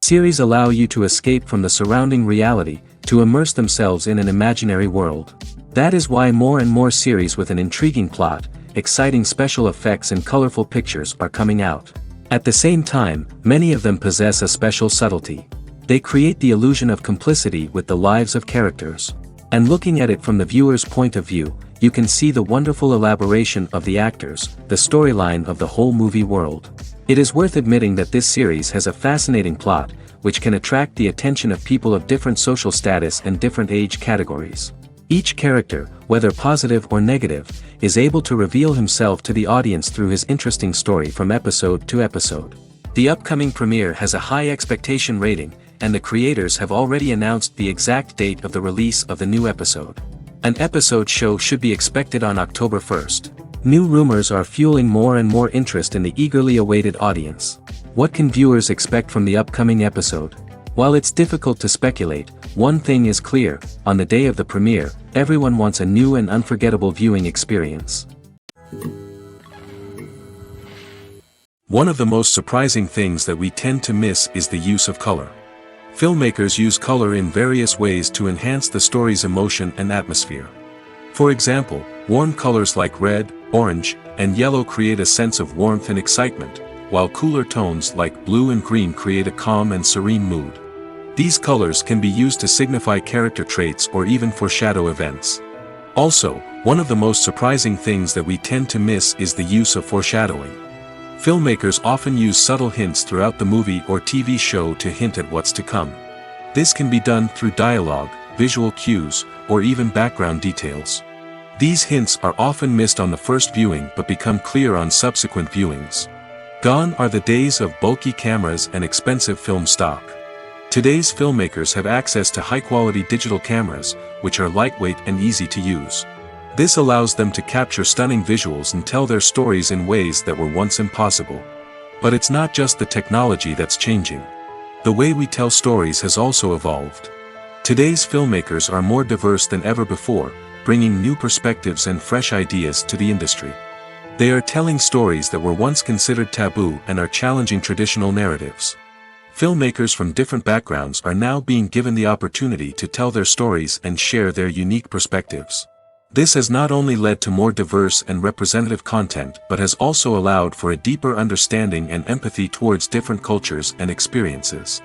Series allow you to escape from the surrounding reality, to immerse themselves in an imaginary world. That is why more and more series with an intriguing plot, exciting special effects and colorful pictures are coming out. At the same time, many of them possess a special subtlety. They create the illusion of complicity with the lives of characters. And looking at it from the viewer's point of view, you can see the wonderful elaboration of the actors, the storyline of the whole movie world. It is worth admitting that this series has a fascinating plot, which can attract the attention of people of different social status and different age categories. Each character, whether positive or negative, is able to reveal himself to the audience through his interesting story from episode to episode. The upcoming premiere has a high expectation rating, and the creators have already announced the exact date of the release of the new episode. An episode show should be expected on October 1st. New rumors are fueling more and more interest in the eagerly awaited audience. What can viewers expect from the upcoming episode? While it's difficult to speculate, one thing is clear: on the day of the premiere, everyone wants a new and unforgettable viewing experience. One of the most surprising things that we tend to miss is the use of color. Filmmakers use color in various ways to enhance the story's emotion and atmosphere. For example, warm colors like red, orange, and yellow create a sense of warmth and excitement, while cooler tones like blue and green create a calm and serene mood. These colors can be used to signify character traits or even foreshadow events. Also, one of the most surprising things that we tend to miss is the use of foreshadowing. Filmmakers often use subtle hints throughout the movie or TV show to hint at what's to come. This can be done through dialogue, visual cues, or even background details. These hints are often missed on the first viewing but become clear on subsequent viewings. Gone are the days of bulky cameras and expensive film stock. Today's filmmakers have access to high-quality digital cameras, which are lightweight and easy to use. This allows them to capture stunning visuals and tell their stories in ways that were once impossible. But it's not just the technology that's changing. The way we tell stories has also evolved. Today's filmmakers are more diverse than ever before, bringing new perspectives and fresh ideas to the industry. They are telling stories that were once considered taboo and are challenging traditional narratives. Filmmakers from different backgrounds are now being given the opportunity to tell their stories and share their unique perspectives. This has not only led to more diverse and representative content but has also allowed for a deeper understanding and empathy towards different cultures and experiences.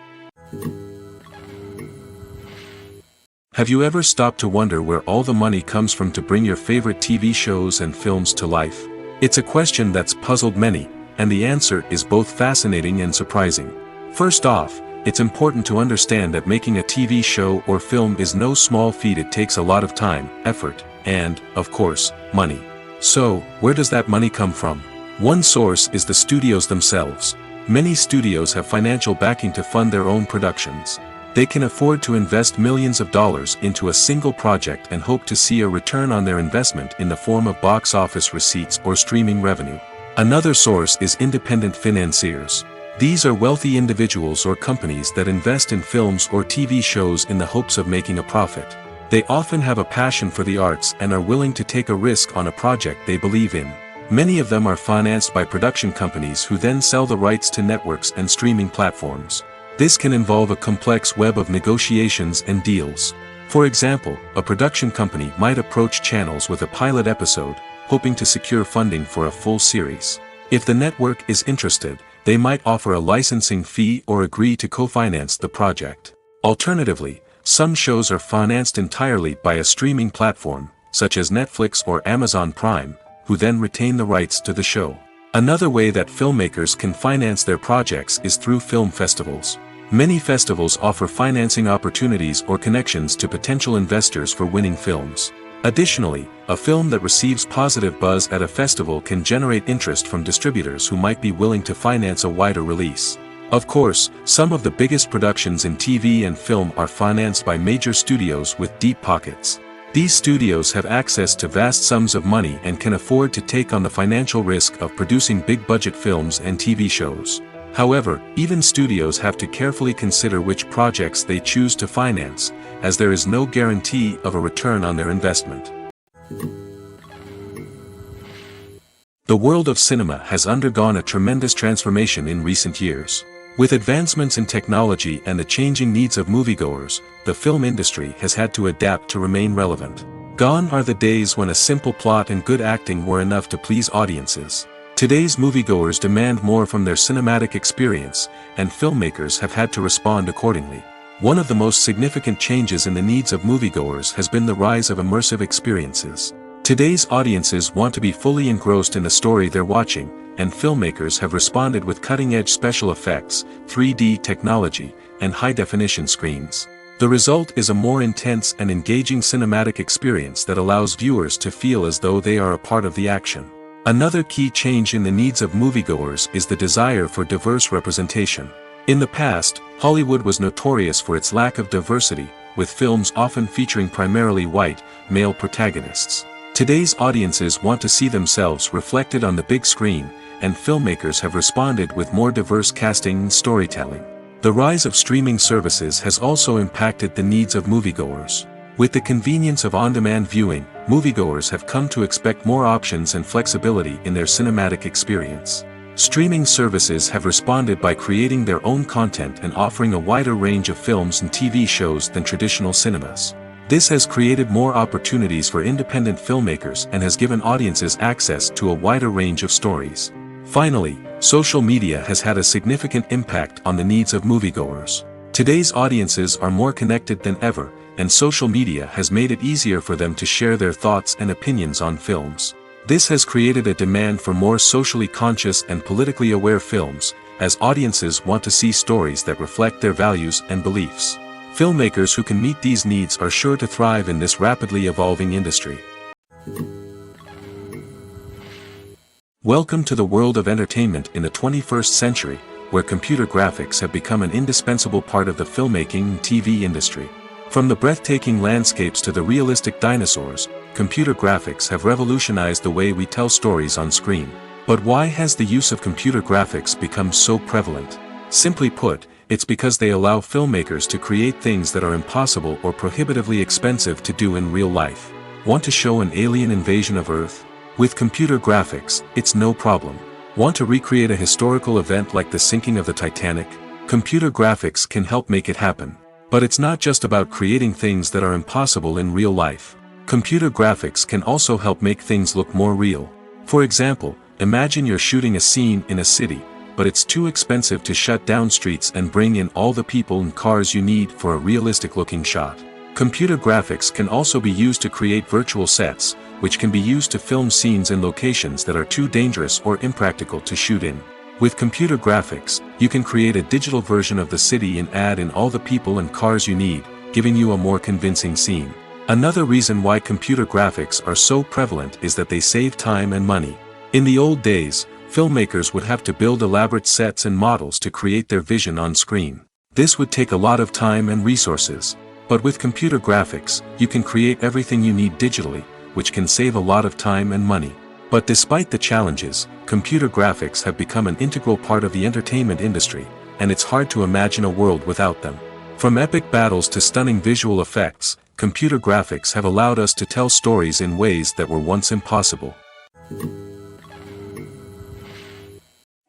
Have you ever stopped to wonder where all the money comes from to bring your favorite TV shows and films to life? It's a question that's puzzled many, and the answer is both fascinating and surprising. First off, it's important to understand that making a TV show or film is no small feat. It takes a lot of time, effort, and, of course, money. So, where does that money come from? One source is the studios themselves. Many studios have financial backing to fund their own productions. They can afford to invest millions of dollars into a single project and hope to see a return on their investment in the form of box office receipts or streaming revenue. Another source is independent financiers. These are wealthy individuals or companies that invest in films or TV shows in the hopes of making a profit. They often have a passion for the arts and are willing to take a risk on a project they believe in. Many of them are financed by production companies who then sell the rights to networks and streaming platforms. This can involve a complex web of negotiations and deals. For example, a production company might approach channels with a pilot episode, hoping to secure funding for a full series. If the network is interested, They might offer a licensing fee or agree to co-finance the project. Alternatively, some shows are financed entirely by a streaming platform, such as Netflix or Amazon Prime, who then retain the rights to the show. Another way that filmmakers can finance their projects is through film festivals. Many festivals offer financing opportunities or connections to potential investors for winning films. Additionally, a film that receives positive buzz at a festival can generate interest from distributors who might be willing to finance a wider release. Of course, some of the biggest productions in TV and film are financed by major studios with deep pockets. These studios have access to vast sums of money and can afford to take on the financial risk of producing big-budget films and TV shows. However, even studios have to carefully consider which projects they choose to finance, as there is no guarantee of a return on their investment. The world of cinema has undergone a tremendous transformation in recent years. With advancements in technology and the changing needs of moviegoers, the film industry has had to adapt to remain relevant. Gone are the days when a simple plot and good acting were enough to please audiences. Today's moviegoers demand more from their cinematic experience, and filmmakers have had to respond accordingly. One of the most significant changes in the needs of moviegoers has been the rise of immersive experiences. Today's audiences want to be fully engrossed in the story they're watching, and filmmakers have responded with cutting-edge special effects, 3D technology, and high-definition screens. The result is a more intense and engaging cinematic experience that allows viewers to feel as though they are a part of the action. Another key change in the needs of moviegoers is the desire for diverse representation. In the past, Hollywood was notorious for its lack of diversity, with films often featuring primarily white, male protagonists. Today's audiences want to see themselves reflected on the big screen, and filmmakers have responded with more diverse casting and storytelling. The rise of streaming services has also impacted the needs of moviegoers. With the convenience of on-demand viewing, moviegoers have come to expect more options and flexibility in their cinematic experience. Streaming services have responded by creating their own content and offering a wider range of films and TV shows than traditional cinemas. This has created more opportunities for independent filmmakers and has given audiences access to a wider range of stories. Finally, social media has had a significant impact on the needs of moviegoers. Today's audiences are more connected than ever, and social media has made it easier for them to share their thoughts and opinions on films. This has created a demand for more socially conscious and politically aware films, as audiences want to see stories that reflect their values and beliefs. Filmmakers who can meet these needs are sure to thrive in this rapidly evolving industry. Welcome to the world of entertainment in the 21st century, where computer graphics have become an indispensable part of the filmmaking and TV industry. From the breathtaking landscapes to the realistic dinosaurs, computer graphics have revolutionized the way we tell stories on screen. But why has the use of computer graphics become so prevalent? Simply put, it's because they allow filmmakers to create things that are impossible or prohibitively expensive to do in real life. Want to show an alien invasion of Earth? With computer graphics, it's no problem. Want to recreate a historical event like the sinking of the Titanic? Computer graphics can help make it happen. But it's not just about creating things that are impossible in real life. Computer graphics can also help make things look more real. For example, imagine you're shooting a scene in a city, but it's too expensive to shut down streets and bring in all the people and cars you need for a realistic-looking shot. Computer graphics can also be used to create virtual sets, which can be used to film scenes in locations that are too dangerous or impractical to shoot in. With computer graphics, you can create a digital version of the city and add in all the people and cars you need, giving you a more convincing scene. Another reason why computer graphics are so prevalent is that they save time and money. In the old days, filmmakers would have to build elaborate sets and models to create their vision on screen. This would take a lot of time and resources. But with computer graphics, you can create everything you need digitally, which can save a lot of time and money. But despite the challenges, computer graphics have become an integral part of the entertainment industry, and it's hard to imagine a world without them. From epic battles to stunning visual effects, computer graphics have allowed us to tell stories in ways that were once impossible.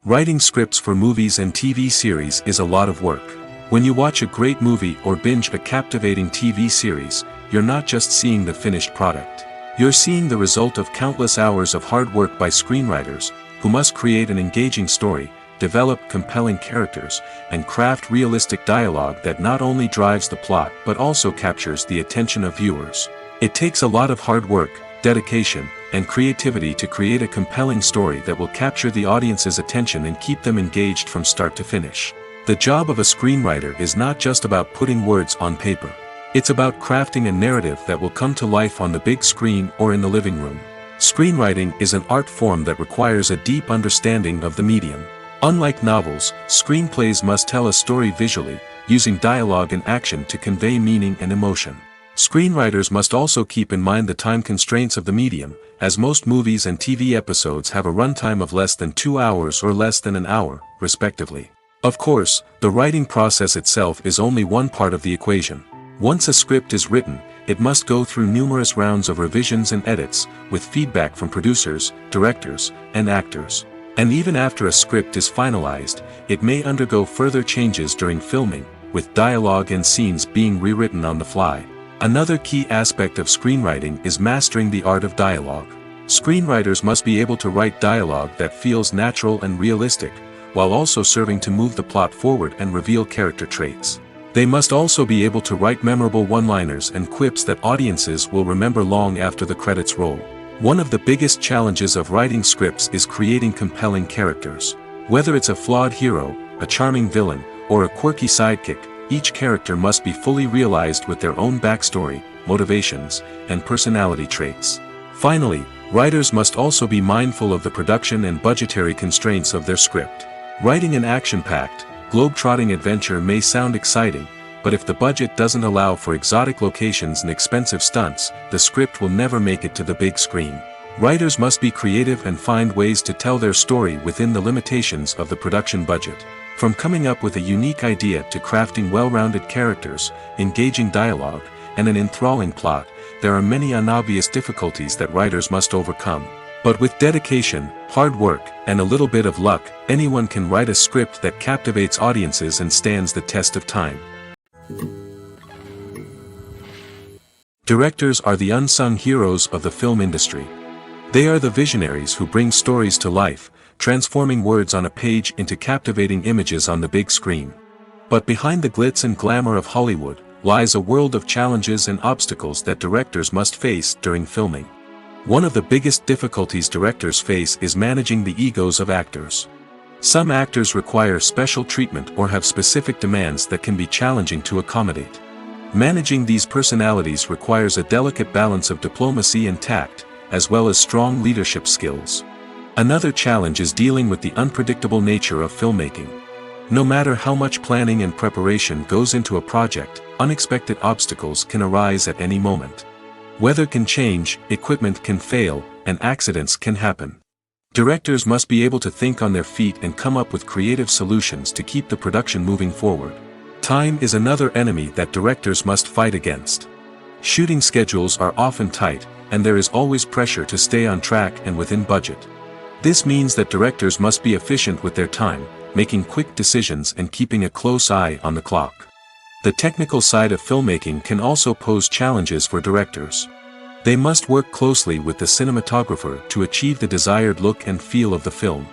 Writing scripts for movies and TV series is a lot of work. When you watch a great movie or binge a captivating TV series, you're not just seeing the finished product. You're seeing the result of countless hours of hard work by screenwriters, who must create an engaging story, develop compelling characters, and craft realistic dialogue that not only drives the plot but also captures the attention of viewers. It takes a lot of hard work, dedication, and creativity to create a compelling story that will capture the audience's attention and keep them engaged from start to finish. The job of a screenwriter is not just about putting words on paper. It's about crafting a narrative that will come to life on the big screen or in the living room. Screenwriting is an art form that requires a deep understanding of the medium. Unlike novels, screenplays must tell a story visually, using dialogue and action to convey meaning and emotion. Screenwriters must also keep in mind the time constraints of the medium, as most movies and TV episodes have a runtime of less than 2 hours or less than an hour, respectively. Of course, the writing process itself is only one part of the equation. Once a script is written, it must go through numerous rounds of revisions and edits, with feedback from producers, directors, and actors. And even after a script is finalized, it may undergo further changes during filming, with dialogue and scenes being rewritten on the fly. Another key aspect of screenwriting is mastering the art of dialogue. Screenwriters must be able to write dialogue that feels natural and realistic, while also serving to move the plot forward and reveal character traits. They must also be able to write memorable one-liners and quips that audiences will remember long after the credits roll. One of the biggest challenges of writing scripts is creating compelling characters. Whether it's a flawed hero, a charming villain, or a quirky sidekick, each character must be fully realized with their own backstory, motivations, and personality traits. Finally, writers must also be mindful of the production and budgetary constraints of their script. Writing an action-packed, globe-trotting adventure may sound exciting, but if the budget doesn't allow for exotic locations and expensive stunts, the script will never make it to the big screen. Writers must be creative and find ways to tell their story within the limitations of the production budget. From coming up with a unique idea to crafting well-rounded characters, engaging dialogue, and an enthralling plot, there are many unobvious difficulties that writers must overcome. But with dedication, hard work, and a little bit of luck, anyone can write a script that captivates audiences and stands the test of time. Directors are the unsung heroes of the film industry. They are the visionaries who bring stories to life, transforming words on a page into captivating images on the big screen. But behind the glitz and glamour of Hollywood, lies a world of challenges and obstacles that directors must face during filming. One of the biggest difficulties directors face is managing the egos of actors. Some actors require special treatment or have specific demands that can be challenging to accommodate. Managing these personalities requires a delicate balance of diplomacy and tact, as well as strong leadership skills. Another challenge is dealing with the unpredictable nature of filmmaking. No matter how much planning and preparation goes into a project, unexpected obstacles can arise at any moment. Weather can change, equipment can fail, and accidents can happen. Directors must be able to think on their feet and come up with creative solutions to keep the production moving forward. Time is another enemy that directors must fight against. Shooting schedules are often tight, and there is always pressure to stay on track and within budget. This means that directors must be efficient with their time, making quick decisions and keeping a close eye on the clock. The technical side of filmmaking can also pose challenges for directors. They must work closely with the cinematographer to achieve the desired look and feel of the film.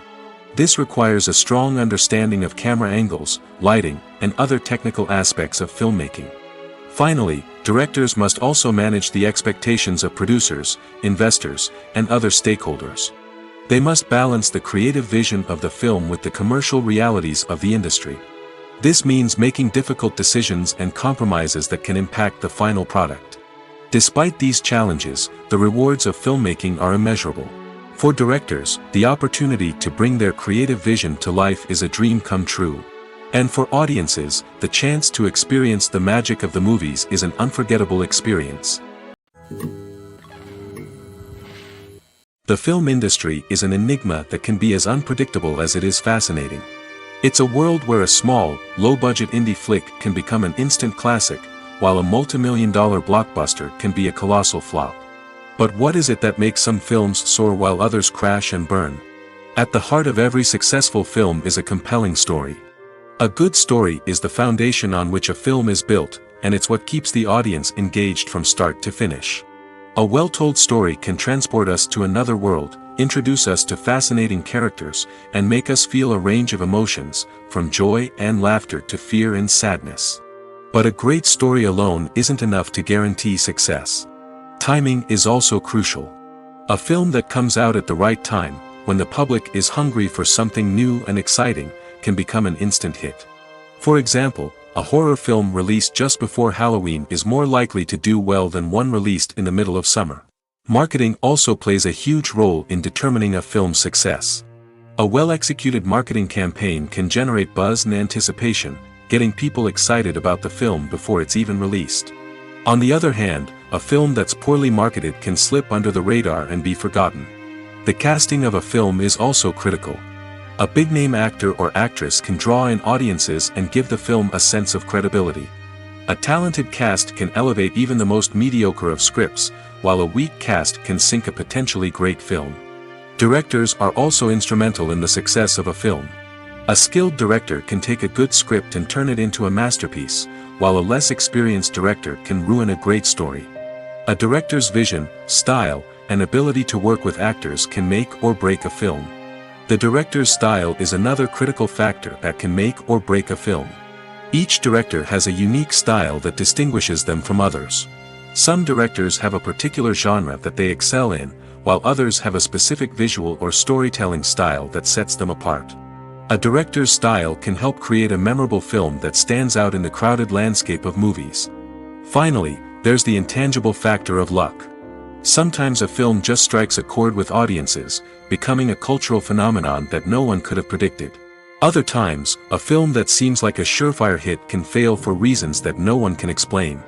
This requires a strong understanding of camera angles, lighting, and other technical aspects of filmmaking. Finally, directors must also manage the expectations of producers, investors, and other stakeholders. They must balance the creative vision of the film with the commercial realities of the industry. This means making difficult decisions and compromises that can impact the final product. Despite these challenges, the rewards of filmmaking are immeasurable. For directors, the opportunity to bring their creative vision to life is a dream come true. And for audiences, the chance to experience the magic of the movies is an unforgettable experience. The film industry is an enigma that can be as unpredictable as it is fascinating. It's a world where a small, low-budget indie flick can become an instant classic, while a multi-million-dollar blockbuster can be a colossal flop. But what is it that makes some films soar while others crash and burn? At the heart of every successful film is a compelling story. A good story is the foundation on which a film is built, and it's what keeps the audience engaged from start to finish. A well-told story can transport us to another world, introduce us to fascinating characters, and make us feel a range of emotions, from joy and laughter to fear and sadness. But a great story alone isn't enough to guarantee success. Timing is also crucial. A film that comes out at the right time, when the public is hungry for something new and exciting, can become an instant hit. For example, a horror film released just before Halloween is more likely to do well than one released in the middle of summer. Marketing also plays a huge role in determining a film's success. A well-executed marketing campaign can generate buzz and anticipation, getting people excited about the film before it's even released. On the other hand, a film that's poorly marketed can slip under the radar and be forgotten. The casting of a film is also critical. A big-name actor or actress can draw in audiences and give the film a sense of credibility. A talented cast can elevate even the most mediocre of scripts, while a weak cast can sink a potentially great film. Directors are also instrumental in the success of a film. A skilled director can take a good script and turn it into a masterpiece, while a less experienced director can ruin a great story. A director's vision, style, and ability to work with actors can make or break a film. The director's style is another critical factor that can make or break a film. Each director has a unique style that distinguishes them from others. Some directors have a particular genre that they excel in, while others have a specific visual or storytelling style that sets them apart. A director's style can help create a memorable film that stands out in the crowded landscape of movies. Finally, there's the intangible factor of luck. Sometimes a film just strikes a chord with audiences, becoming a cultural phenomenon that no one could have predicted. Other times, a film that seems like a surefire hit can fail for reasons that no one can explain.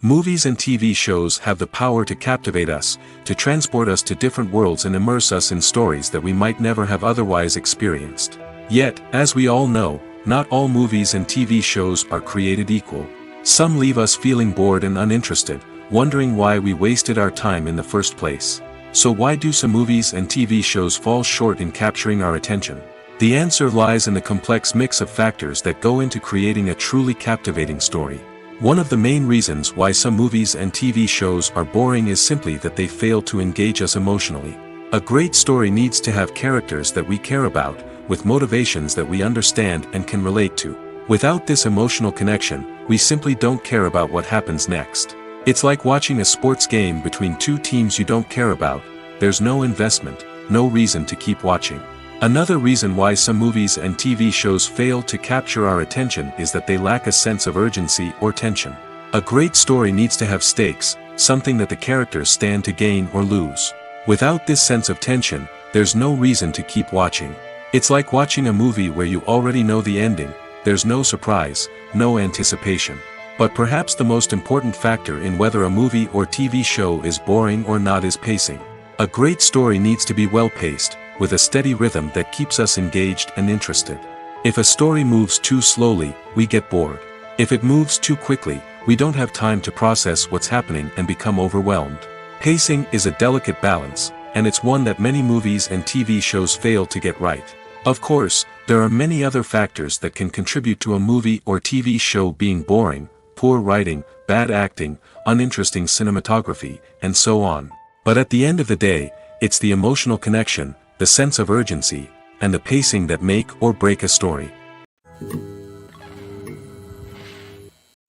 Movies and TV shows have the power to captivate us, to transport us to different worlds and immerse us in stories that we might never have otherwise experienced. Yet, as we all know, not all movies and TV shows are created equal. Some leave us feeling bored and uninterested, wondering why we wasted our time in the first place. So why do some movies and TV shows fall short in capturing our attention? The answer lies in the complex mix of factors that go into creating a truly captivating story. One of the main reasons why some movies and TV shows are boring is simply that they fail to engage us emotionally. A great story needs to have characters that we care about, with motivations that we understand and can relate to. Without this emotional connection, we simply don't care about what happens next. It's like watching a sports game between two teams you don't care about. There's no investment, no reason to keep watching. Another reason why some movies and TV shows fail to capture our attention is that they lack a sense of urgency or tension. A great story needs to have stakes, something that the characters stand to gain or lose. Without this sense of tension, there's no reason to keep watching. It's like watching a movie where you already know the ending. There's no surprise, no anticipation. But perhaps the most important factor in whether a movie or TV show is boring or not is pacing. A great story needs to be well-paced, with a steady rhythm that keeps us engaged and interested. If a story moves too slowly, we get bored. If it moves too quickly, we don't have time to process what's happening and become overwhelmed. Pacing is a delicate balance, and it's one that many movies and TV shows fail to get right. Of course, there are many other factors that can contribute to a movie or TV show being boring: poor writing, bad acting, uninteresting cinematography, and so on. But at the end of the day, it's the emotional connection, the sense of urgency, and the pacing that make or break a story.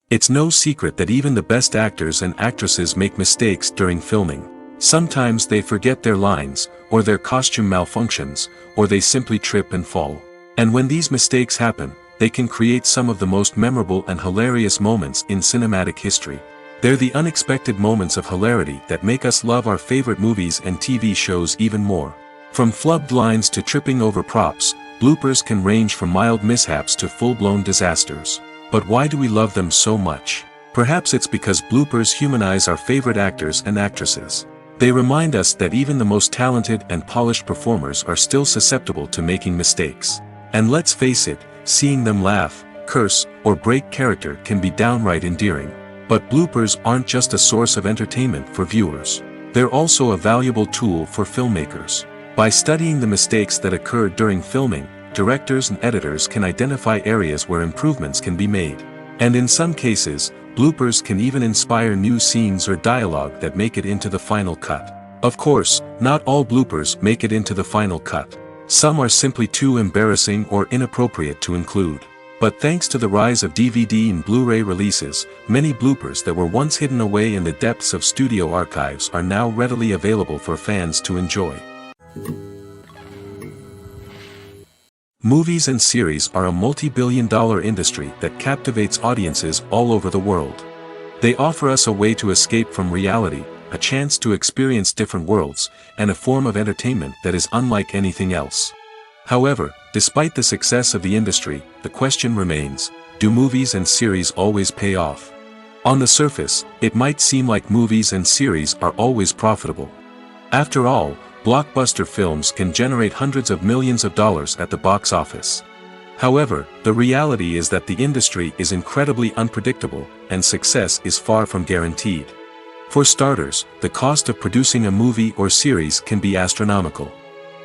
It's no secret that even the best actors and actresses make mistakes during filming. Sometimes they forget their lines, or their costume malfunctions, or they simply trip and fall. And when these mistakes happen, they can create some of the most memorable and hilarious moments in cinematic history. They're the unexpected moments of hilarity that make us love our favorite movies and TV shows even more. From flubbed lines to tripping over props, bloopers can range from mild mishaps to full-blown disasters. But why do we love them so much? Perhaps it's because bloopers humanize our favorite actors and actresses. They remind us that even the most talented and polished performers are still susceptible to making mistakes. And let's face it, seeing them laugh, curse, or break character can be downright endearing. But bloopers aren't just a source of entertainment for viewers. They're also a valuable tool for filmmakers. By studying the mistakes that occurred during filming, directors and editors can identify areas where improvements can be made. And in some cases, Bloopers can even inspire new scenes or dialogue that make it into the final cut. Of course, not all bloopers make it into the final cut. Some are simply too embarrassing or inappropriate to include. But thanks to the rise of DVD and Blu-ray releases, many bloopers that were once hidden away in the depths of studio archives are now readily available for fans to enjoy. Movies and series are a multi-billion-dollar industry that captivates audiences all over the world. They offer us a way to escape from reality, a chance to experience different worlds, and a form of entertainment that is unlike anything else. However, despite the success of the industry, the question remains, do movies and series always pay off? On the surface, it might seem like movies and series are always profitable. After all, blockbuster films can generate hundreds of millions of dollars at the box office. However, the reality is that the industry is incredibly unpredictable, and success is far from guaranteed. For starters, the cost of producing a movie or series can be astronomical.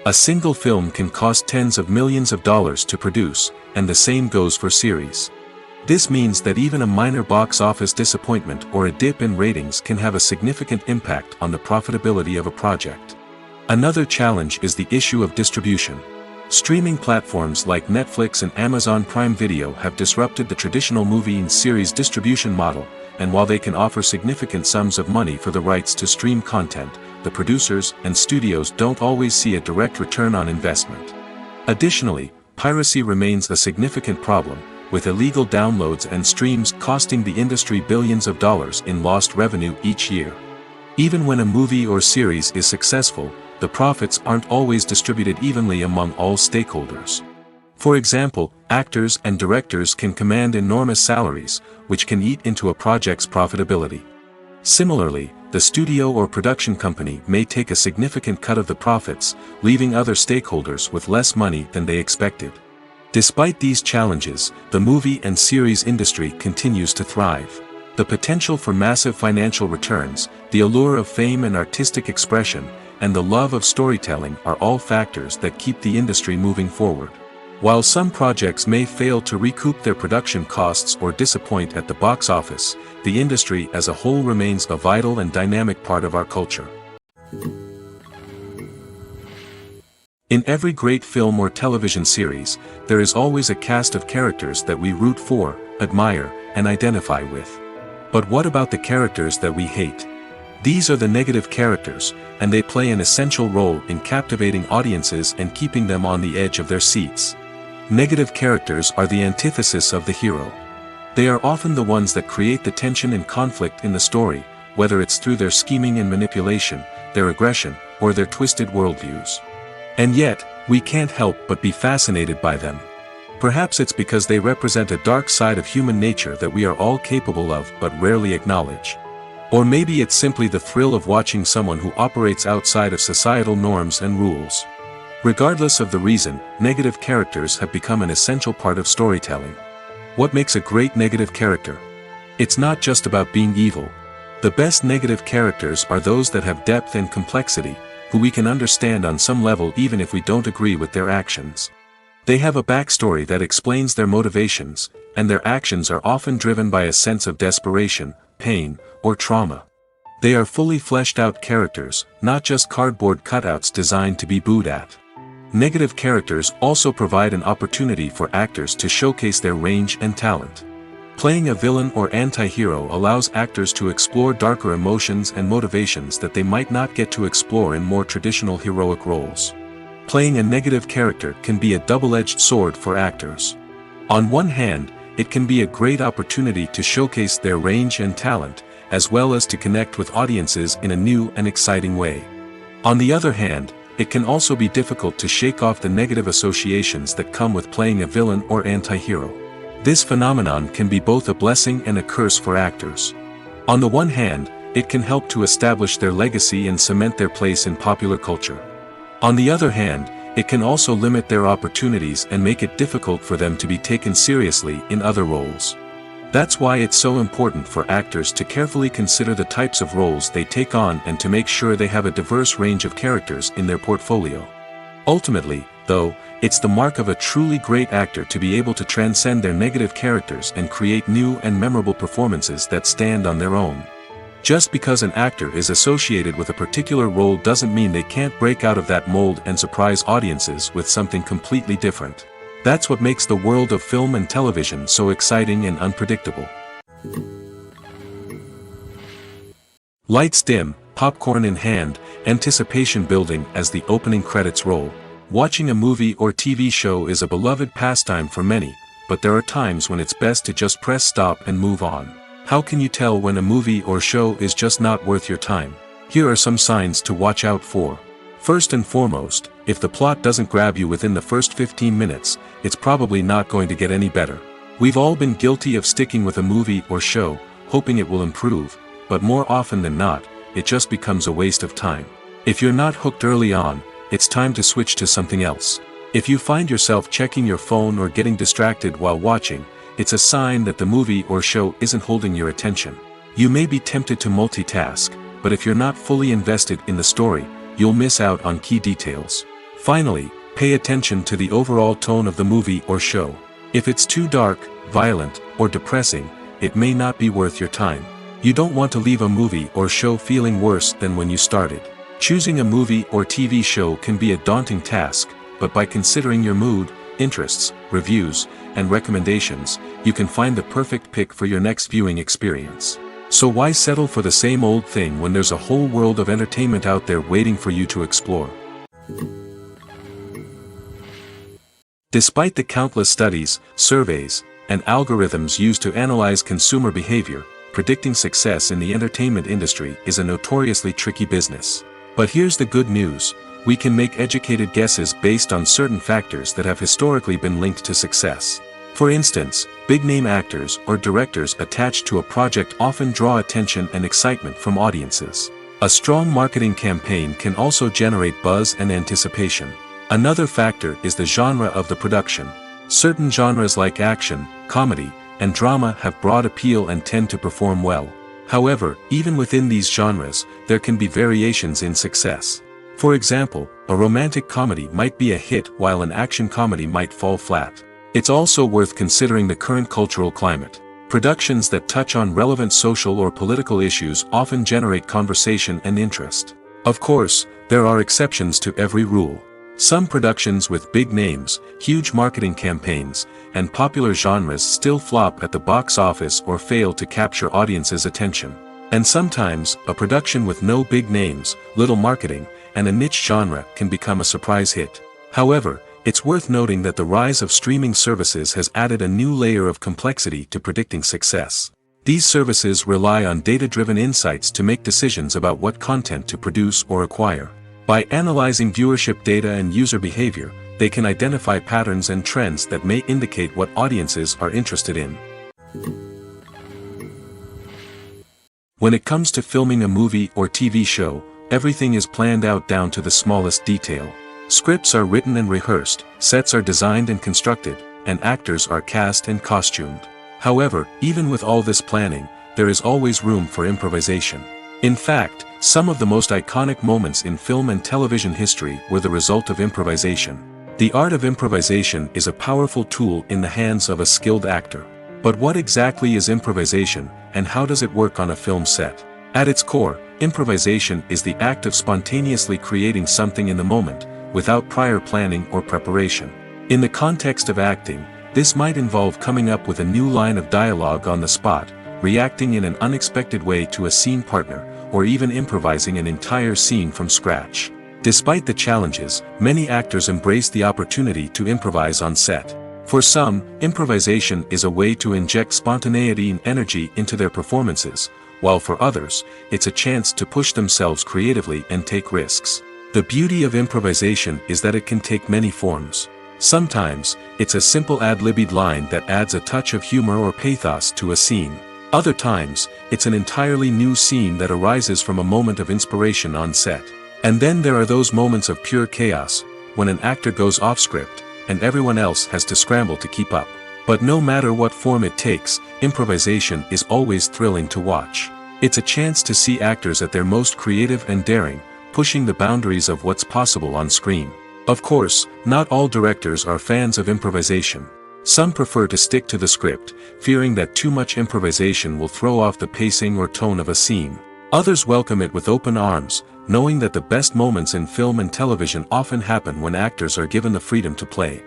A single film can cost tens of millions of dollars to produce, and the same goes for series. This means that even a minor box office disappointment or a dip in ratings can have a significant impact on the profitability of a project. Another challenge is the issue of distribution. Streaming platforms like Netflix and Amazon Prime Video have disrupted the traditional movie and series distribution model, and while they can offer significant sums of money for the rights to stream content, the producers and studios don't always see a direct return on investment. Additionally, piracy remains a significant problem, with illegal downloads and streams costing the industry billions of dollars in lost revenue each year. Even when a movie or series is successful, the profits aren't always distributed evenly among all stakeholders. For example, actors and directors can command enormous salaries, which can eat into a project's profitability. Similarly, the studio or production company may take a significant cut of the profits, leaving other stakeholders with less money than they expected. Despite these challenges, the movie and series industry continues to thrive. The potential for massive financial returns, the allure of fame and artistic expression, and the love of storytelling are all factors that keep the industry moving forward. While some projects may fail to recoup their production costs or disappoint at the box office, the industry as a whole remains a vital and dynamic part of our culture. In every great film or television series, there is always a cast of characters that we root for, admire, and identify with. But what about the characters that we hate? These are the negative characters, and they play an essential role in captivating audiences and keeping them on the edge of their seats. Negative characters are the antithesis of the hero. They are often the ones that create the tension and conflict in the story, whether it's through their scheming and manipulation, their aggression, or their twisted worldviews. And yet, we can't help but be fascinated by them. Perhaps it's because they represent a dark side of human nature that we are all capable of but rarely acknowledge. Or maybe it's simply the thrill of watching someone who operates outside of societal norms and rules. Regardless of the reason, negative characters have become an essential part of storytelling. What makes a great negative character? It's not just about being evil. The best negative characters are those that have depth and complexity, who we can understand on some level even if we don't agree with their actions. They have a backstory that explains their motivations, and their actions are often driven by a sense of desperation, pain, or trauma. They are fully fleshed out characters, not just cardboard cutouts designed to be booed at. Negative characters also provide an opportunity for actors to showcase their range and talent. Playing a villain or anti-hero allows actors to explore darker emotions and motivations that they might not get to explore in more traditional heroic roles. Playing a negative character can be a double-edged sword for actors. On one hand, it can be a great opportunity to showcase their range and talent, as well as to connect with audiences in a new and exciting way. On the other hand, it can also be difficult to shake off the negative associations that come with playing a villain or anti-hero. This phenomenon can be both a blessing and a curse for actors. On the one hand, it can help to establish their legacy and cement their place in popular culture. On the other hand, it can also limit their opportunities and make it difficult for them to be taken seriously in other roles. That's why it's so important for actors to carefully consider the types of roles they take on and to make sure they have a diverse range of characters in their portfolio. Ultimately, though, It's the mark of a truly great actor to be able to transcend their negative characters and create new and memorable performances that stand on their own. Just because an actor is associated with a particular role doesn't mean they can't break out of that mold and surprise audiences with something completely different. That's what makes the world of film and television so exciting and unpredictable. Lights dim, popcorn in hand, anticipation building as the opening credits roll. Watching a movie or TV show is a beloved pastime for many, but there are times when it's best to just press stop and move on. How can you tell when a movie or show is just not worth your time? Here are some signs to watch out for. First and foremost, if the plot doesn't grab you within the first 15 minutes, it's probably not going to get any better. We've all been guilty of sticking with a movie or show, hoping it will improve, but more often than not, it just becomes a waste of time. If you're not hooked early on, it's time to switch to something else. If you find yourself checking your phone or getting distracted while watching, it's a sign that the movie or show isn't holding your attention. You may be tempted to multitask, but if you're not fully invested in the story, you'll miss out on key details. Finally, pay attention to the overall tone of the movie or show. If it's too dark, violent, or depressing, it may not be worth your time. You don't want to leave a movie or show feeling worse than when you started. Choosing a movie or TV show can be a daunting task, but by considering your mood, interests, reviews, and recommendations, you can find the perfect pick for your next viewing experience. So why settle for the same old thing when there's a whole world of entertainment out there waiting for you to explore? Despite the countless studies, surveys, and algorithms used to analyze consumer behavior, predicting success in the entertainment industry is a notoriously tricky business. But here's the good news. We can make educated guesses based on certain factors that have historically been linked to success. For instance, big-name actors or directors attached to a project often draw attention and excitement from audiences. A strong marketing campaign can also generate buzz and anticipation. Another factor is the genre of the production. Certain genres like action, comedy, and drama have broad appeal and tend to perform well. However, even within these genres, there can be variations in success. For example, a romantic comedy might be a hit while an action comedy might fall flat. It's also worth considering the current cultural climate. Productions that touch on relevant social or political issues often generate conversation and interest. Of course, there are exceptions to every rule. Some productions with big names, huge marketing campaigns, and popular genres still flop at the box office or fail to capture audiences' attention. And sometimes, a production with no big names, little marketing, and a niche genre can become a surprise hit. However, it's worth noting that the rise of streaming services has added a new layer of complexity to predicting success. These services rely on data-driven insights to make decisions about what content to produce or acquire. By analyzing viewership data and user behavior, they can identify patterns and trends that may indicate what audiences are interested in. When it comes to filming a movie or TV show, everything is planned out down to the smallest detail. Scripts are written and rehearsed, sets are designed and constructed, and actors are cast and costumed. However, even with all this planning, there is always room for improvisation. In fact, some of the most iconic moments in film and television history were the result of improvisation. The art of improvisation is a powerful tool in the hands of a skilled actor. But what exactly is improvisation, and how does it work on a film set? At its core, improvisation is the act of spontaneously creating something in the moment, without prior planning or preparation. In the context of acting, this might involve coming up with a new line of dialogue on the spot, reacting in an unexpected way to a scene partner, or even improvising an entire scene from scratch. Despite the challenges, many actors embrace the opportunity to improvise on set. For some, improvisation is a way to inject spontaneity and energy into their performances, while for others, it's a chance to push themselves creatively and take risks. The beauty of improvisation is that it can take many forms. Sometimes, it's a simple ad-libbed line that adds a touch of humor or pathos to a scene. Other times, it's an entirely new scene that arises from a moment of inspiration on set. And then there are those moments of pure chaos, when an actor goes off script, and everyone else has to scramble to keep up. But no matter what form it takes, improvisation is always thrilling to watch. It's a chance to see actors at their most creative and daring, pushing the boundaries of what's possible on screen. Of course, not all directors are fans of improvisation. Some prefer to stick to the script, fearing that too much improvisation will throw off the pacing or tone of a scene. Others welcome it with open arms, knowing that the best moments in film and television often happen when actors are given the freedom to play.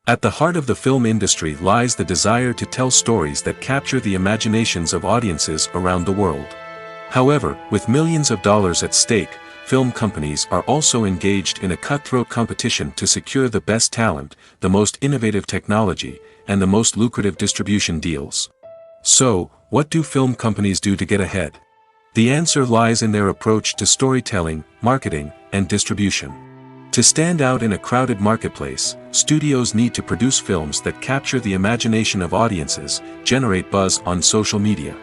At the heart of the film industry lies the desire to tell stories that capture the imaginations of audiences around the world. However, with millions of dollars at stake, film companies are also engaged in a cutthroat competition to secure the best talent, the most innovative technology, and the most lucrative distribution deals. So, what do film companies do to get ahead? The answer lies in their approach to storytelling, marketing, and distribution. To stand out in a crowded marketplace, studios need to produce films that capture the imagination of audiences, generate buzz on social media.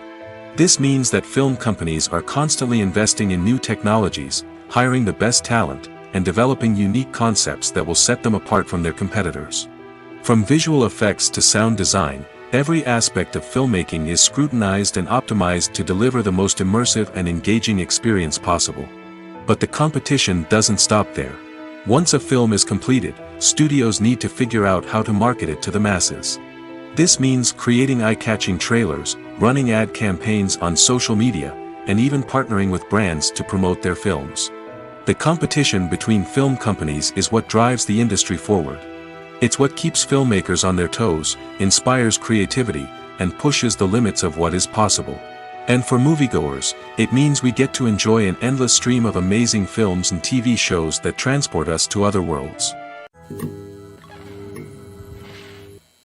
This means that film companies are constantly investing in new technologies, hiring the best talent, and developing unique concepts that will set them apart from their competitors. From visual effects to sound design, every aspect of filmmaking is scrutinized and optimized to deliver the most immersive and engaging experience possible. But the competition doesn't stop there. Once a film is completed, studios need to figure out how to market it to the masses. This means creating eye-catching trailers, running ad campaigns on social media, and even partnering with brands to promote their films. The competition between film companies is what drives the industry forward. It's what keeps filmmakers on their toes, inspires creativity, and pushes the limits of what is possible. And for moviegoers, it means we get to enjoy an endless stream of amazing films and TV shows that transport us to other worlds.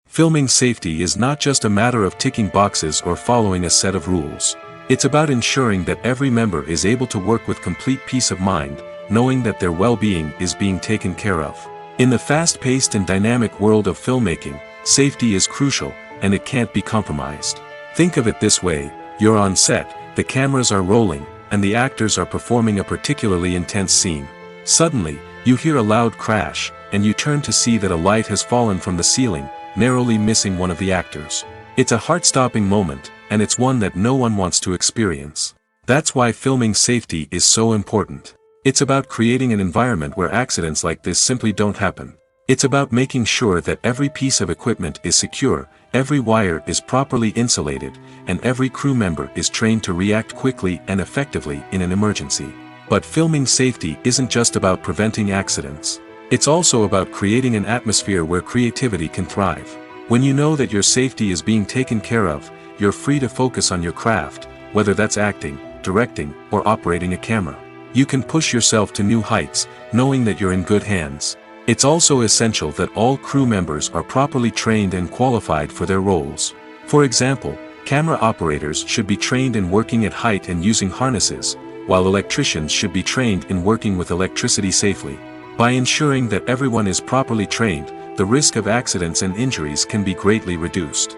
Filming safety is not just a matter of ticking boxes or following a set of rules. It's about ensuring that every member is able to work with complete peace of mind, knowing that their well-being is being taken care of. In the fast-paced and dynamic world of filmmaking, safety is crucial, and it can't be compromised. Think of it this way. You're on set, the cameras are rolling, and the actors are performing a particularly intense scene. Suddenly, you hear a loud crash, and you turn to see that a light has fallen from the ceiling, narrowly missing one of the actors. It's a heart-stopping moment, and it's one that no one wants to experience. That's why filming safety is so important. It's about creating an environment where accidents like this simply don't happen. It's about making sure that every piece of equipment is secure, every wire is properly insulated, and every crew member is trained to react quickly and effectively in an emergency. But filming safety isn't just about preventing accidents. It's also about creating an atmosphere where creativity can thrive. When you know that your safety is being taken care of, you're free to focus on your craft, whether that's acting, directing, or operating a camera. You can push yourself to new heights, knowing that you're in good hands. It's also essential that all crew members are properly trained and qualified for their roles. For example, camera operators should be trained in working at height and using harnesses, while electricians should be trained in working with electricity safely. By ensuring that everyone is properly trained, the risk of accidents and injuries can be greatly reduced.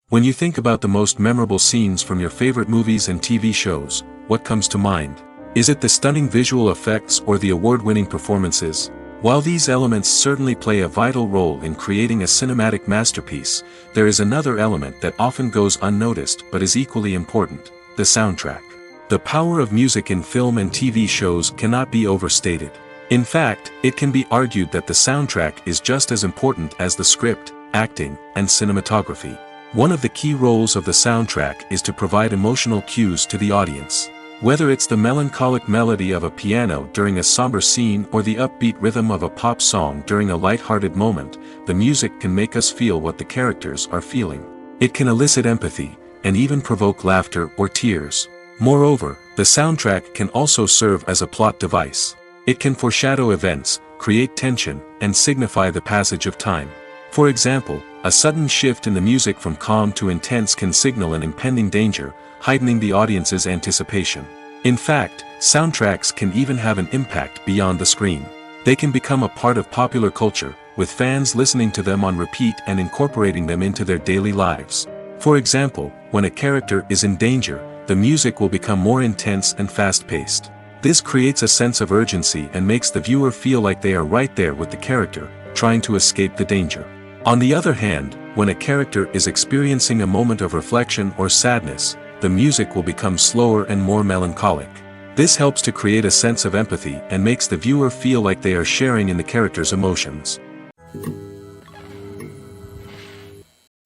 When you think about the most memorable scenes from your favorite movies and TV shows, what comes to mind? Is it the stunning visual effects or the award-winning performances? While these elements certainly play a vital role in creating a cinematic masterpiece, there is another element that often goes unnoticed but is equally important: the soundtrack. The power of music in film and TV shows cannot be overstated. In fact, it can be argued that the soundtrack is just as important as the script, acting, and cinematography. One of the key roles of the soundtrack is to provide emotional cues to the audience. Whether it's the melancholic melody of a piano during a somber scene or the upbeat rhythm of a pop song during a light-hearted moment, the music can make us feel what the characters are feeling. It can elicit empathy, and even provoke laughter or tears. Moreover, the soundtrack can also serve as a plot device. It can foreshadow events, create tension, and signify the passage of time. For example, a sudden shift in the music from calm to intense can signal an impending danger, heightening the audience's anticipation. In fact, soundtracks can even have an impact beyond the screen. They can become a part of popular culture, with fans listening to them on repeat and incorporating them into their daily lives. For example, when a character is in danger, the music will become more intense and fast-paced. This creates a sense of urgency and makes the viewer feel like they are right there with the character, trying to escape the danger. On the other hand, when a character is experiencing a moment of reflection or sadness, the music will become slower and more melancholic. This helps to create a sense of empathy and makes the viewer feel like they are sharing in the character's emotions.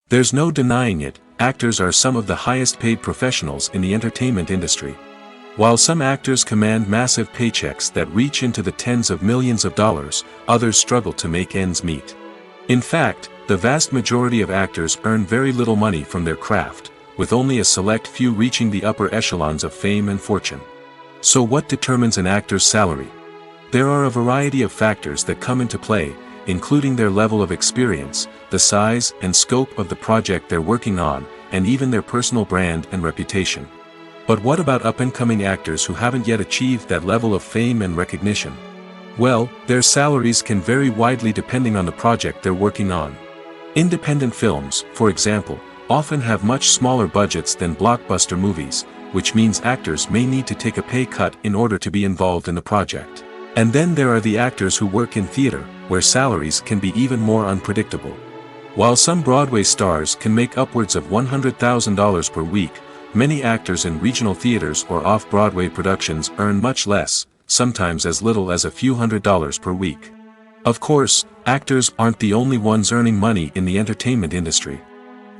There's no denying it, actors are some of the highest paid professionals in the entertainment industry. While some actors command massive paychecks that reach into the tens of millions of dollars, others struggle to make ends meet. In fact, the vast majority of actors earn very little money from their craft, with only a select few reaching the upper echelons of fame and fortune. So what determines an actor's salary? There are a variety of factors that come into play, including their level of experience, the size and scope of the project they're working on, and even their personal brand and reputation. But what about up-and-coming actors who haven't yet achieved that level of fame and recognition? Well, their salaries can vary widely depending on the project they're working on. Independent films, for example, often have much smaller budgets than blockbuster movies, which means actors may need to take a pay cut in order to be involved in the project. And then there are the actors who work in theater, where salaries can be even more unpredictable. While some Broadway stars can make upwards of $100,000 per week, many actors in regional theaters or off-Broadway productions earn much less, sometimes as little as a few $100s per week. Of course, actors aren't the only ones earning money in the entertainment industry.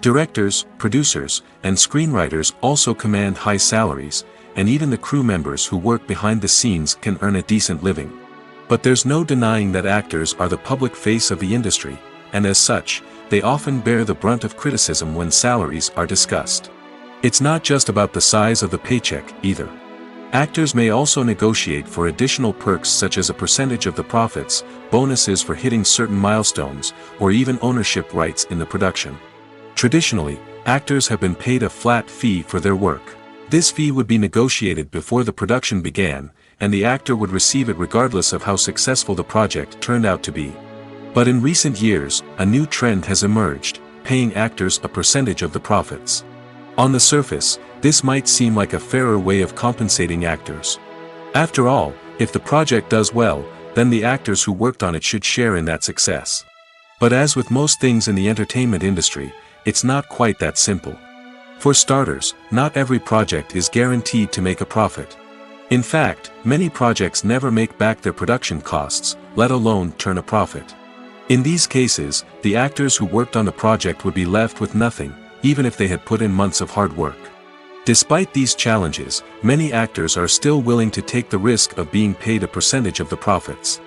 Directors, producers, and screenwriters also command high salaries, and even the crew members who work behind the scenes can earn a decent living. But there's no denying that actors are the public face of the industry, and as such, they often bear the brunt of criticism when salaries are discussed. It's not just about the size of the paycheck, either. Actors may also negotiate for additional perks such as a percentage of the profits, bonuses for hitting certain milestones, or even ownership rights in the production. Traditionally, actors have been paid a flat fee for their work. This fee would be negotiated before the production began, and the actor would receive it regardless of how successful the project turned out to be. But in recent years, a new trend has emerged, paying actors a percentage of the profits. On the surface, this might seem like a fairer way of compensating actors. After all, if the project does well, then the actors who worked on it should share in that success. But as with most things in the entertainment industry, it's not quite that simple. For starters, not every project is guaranteed to make a profit. In fact, many projects never make back their production costs, let alone turn a profit. In these cases, the actors who worked on the project would be left with nothing, even if they had put in months of hard work. Despite these challenges, many actors are still willing to take the risk of being paid a percentage of the profits.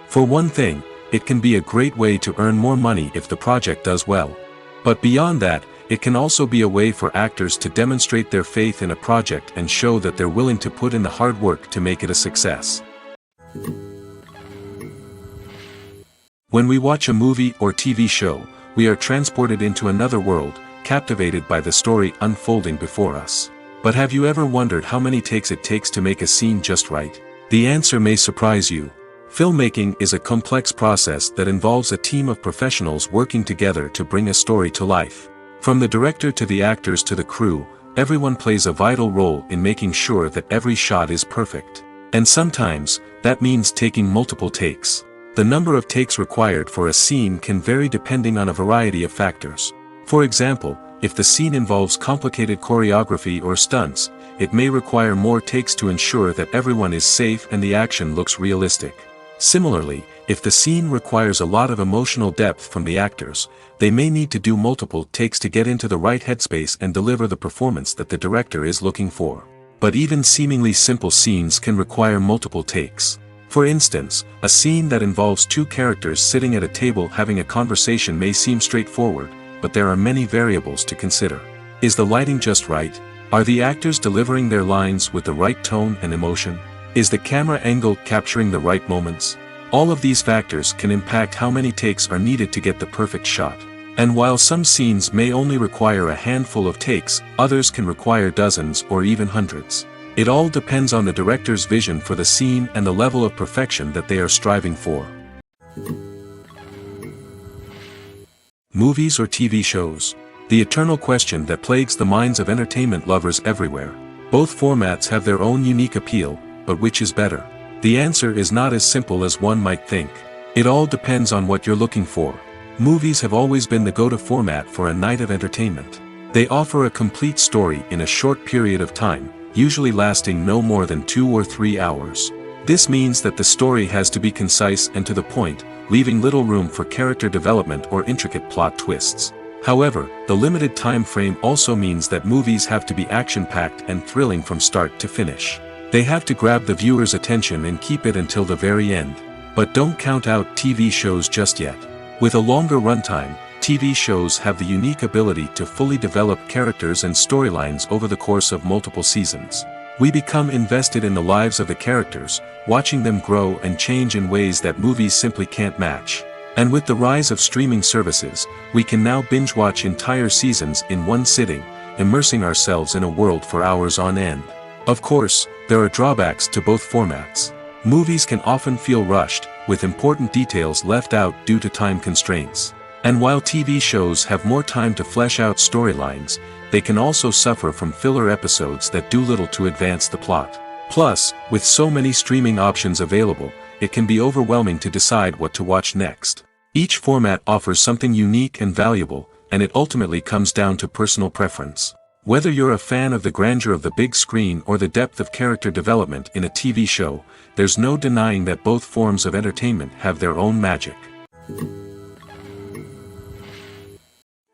For one thing, it can be a great way to earn more money if the project does well. But beyond that, it can also be a way for actors to demonstrate their faith in a project and show that they're willing to put in the hard work to make it a success. When we watch a movie or TV show, we are transported into another world, captivated by the story unfolding before us. But have you ever wondered how many takes it takes to make a scene just right? The answer may surprise you. Filmmaking is a complex process that involves a team of professionals working together to bring a story to life. From the director to the actors to the crew, everyone plays a vital role in making sure that every shot is perfect. And sometimes, that means taking multiple takes. The number of takes required for a scene can vary depending on a variety of factors. For example, if the scene involves complicated choreography or stunts, it may require more takes to ensure that everyone is safe and the action looks realistic. Similarly, if the scene requires a lot of emotional depth from the actors, they may need to do multiple takes to get into the right headspace and deliver the performance that the director is looking for. But even seemingly simple scenes can require multiple takes. For instance, a scene that involves two characters sitting at a table having a conversation may seem straightforward, but there are many variables to consider. Is the lighting just right? Are the actors delivering their lines with the right tone and emotion? Is the camera angle capturing the right moments? All of these factors can impact how many takes are needed to get the perfect shot. And while some scenes may only require a handful of takes, others can require dozens or even hundreds. It all depends on the director's vision for the scene and the level of perfection that they are striving for. Movies or TV shows? The eternal question that plagues the minds of entertainment lovers everywhere. Both formats have their own unique appeal, but which is better? The answer is not as simple as one might think. It all depends on what you're looking for. Movies have always been the go-to format for a night of entertainment. They offer a complete story in a short period of time, usually lasting no more than 2 or 3 hours. This means that the story has to be concise and to the point, leaving little room for character development or intricate plot twists. However, the limited time frame also means that movies have to be action-packed and thrilling from start to finish. They have to grab the viewer's attention and keep it until the very end. But don't count out TV shows just yet. With a longer runtime, TV shows have the unique ability to fully develop characters and storylines over the course of multiple seasons. We become invested in the lives of the characters, watching them grow and change in ways that movies simply can't match. And with the rise of streaming services, we can now binge-watch entire seasons in one sitting, immersing ourselves in a world for hours on end. Of course, there are drawbacks to both formats. Movies can often feel rushed, with important details left out due to time constraints. And while TV shows have more time to flesh out storylines, they can also suffer from filler episodes that do little to advance the plot. Plus, with so many streaming options available, it can be overwhelming to decide what to watch next. Each format offers something unique and valuable, and it ultimately comes down to personal preference. Whether you're a fan of the grandeur of the big screen or the depth of character development in a TV show, there's no denying that both forms of entertainment have their own magic.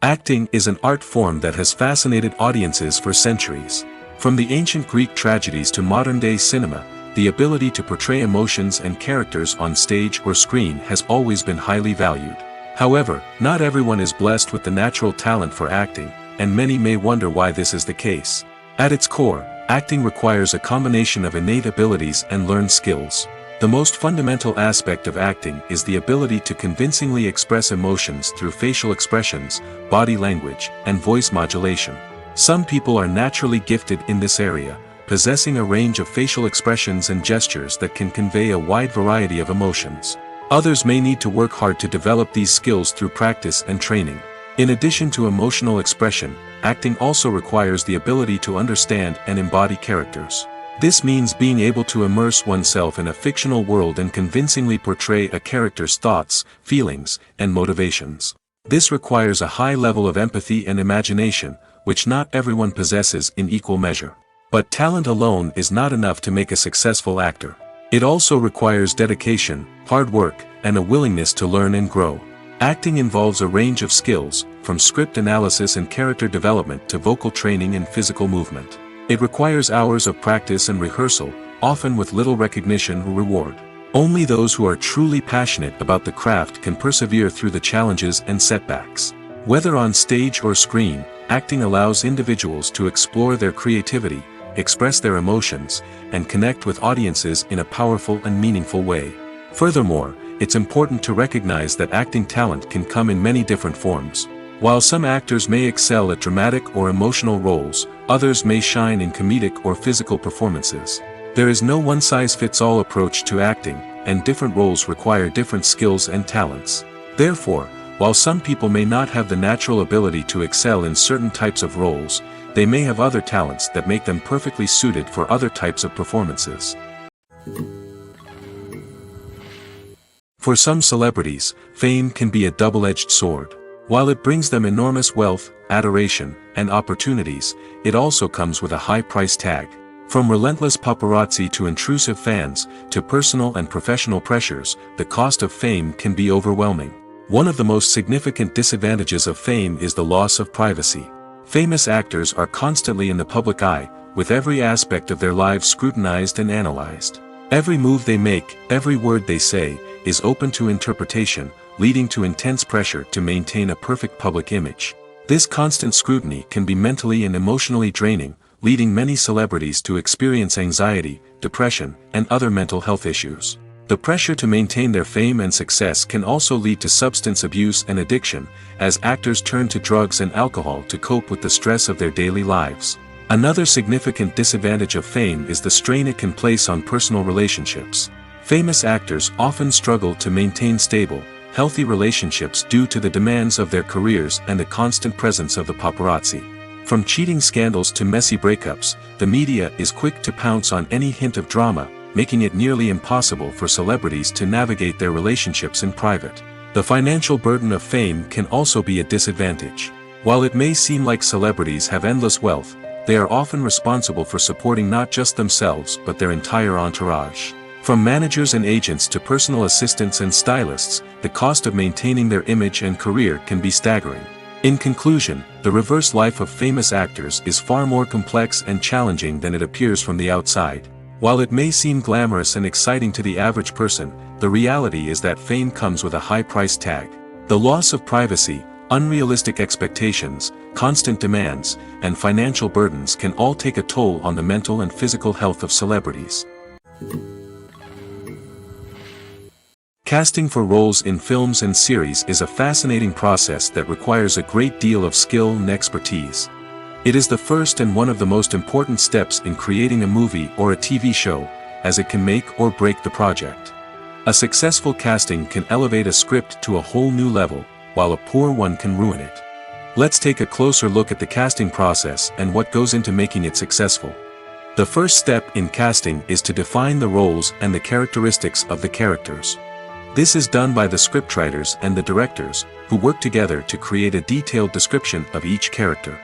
Acting is an art form that has fascinated audiences for centuries. From the ancient Greek tragedies to modern-day cinema, the ability to portray emotions and characters on stage or screen has always been highly valued. However, not everyone is blessed with the natural talent for acting, and many may wonder why this is the case. At its core, acting requires a combination of innate abilities and learned skills. The most fundamental aspect of acting is the ability to convincingly express emotions through facial expressions, body language, and voice modulation. Some people are naturally gifted in this area, possessing a range of facial expressions and gestures that can convey a wide variety of emotions. Others may need to work hard to develop these skills through practice and training. In addition to emotional expression, acting also requires the ability to understand and embody characters. This means being able to immerse oneself in a fictional world and convincingly portray a character's thoughts, feelings, and motivations. This requires a high level of empathy and imagination, which not everyone possesses in equal measure. But talent alone is not enough to make a successful actor. It also requires dedication, hard work, and a willingness to learn and grow. Acting involves a range of skills, from script analysis and character development to vocal training and physical movement. It requires hours of practice and rehearsal, often with little recognition or reward. Only those who are truly passionate about the craft can persevere through the challenges and setbacks. Whether on stage or screen, acting allows individuals to explore their creativity, express their emotions, and connect with audiences in a powerful and meaningful way. Furthermore, it's important to recognize that acting talent can come in many different forms. While some actors may excel at dramatic or emotional roles, others may shine in comedic or physical performances. There is no one-size-fits-all approach to acting, and different roles require different skills and talents. Therefore, while some people may not have the natural ability to excel in certain types of roles, they may have other talents that make them perfectly suited for other types of performances. For some celebrities, fame can be a double-edged sword. While it brings them enormous wealth, adoration, and opportunities, it also comes with a high price tag. From relentless paparazzi to intrusive fans, to personal and professional pressures, the cost of fame can be overwhelming. One of the most significant disadvantages of fame is the loss of privacy. Famous actors are constantly in the public eye, with every aspect of their lives scrutinized and analyzed. Every move they make, every word they say, is open to interpretation, leading to intense pressure to maintain a perfect public image. This constant scrutiny can be mentally and emotionally draining, leading many celebrities to experience anxiety, depression, and other mental health issues. The pressure to maintain their fame and success can also lead to substance abuse and addiction, as actors turn to drugs and alcohol to cope with the stress of their daily lives. Another significant disadvantage of fame is the strain it can place on personal relationships. Famous actors often struggle to maintain stable, healthy relationships due to the demands of their careers and the constant presence of the paparazzi. From cheating scandals to messy breakups, the media is quick to pounce on any hint of drama, making it nearly impossible for celebrities to navigate their relationships in private. The financial burden of fame can also be a disadvantage. While it may seem like celebrities have endless wealth, they are often responsible for supporting not just themselves but their entire entourage. From managers and agents to personal assistants and stylists, the cost of maintaining their image and career can be staggering. In conclusion, the reverse life of famous actors is far more complex and challenging than it appears from the outside. While it may seem glamorous and exciting to the average person, the reality is that fame comes with a high price tag. The loss of privacy, unrealistic expectations, constant demands, and financial burdens can all take a toll on the mental and physical health of celebrities. Casting for roles in films and series is a fascinating process that requires a great deal of skill and expertise. It is the first and one of the most important steps in creating a movie or a TV show, as it can make or break the project. A successful casting can elevate a script to a whole new level, while a poor one can ruin it. Let's take a closer look at the casting process and what goes into making it successful. The first step in casting is to define the roles and the characteristics of the characters. This is done by the scriptwriters and the directors, who work together to create a detailed description of each character.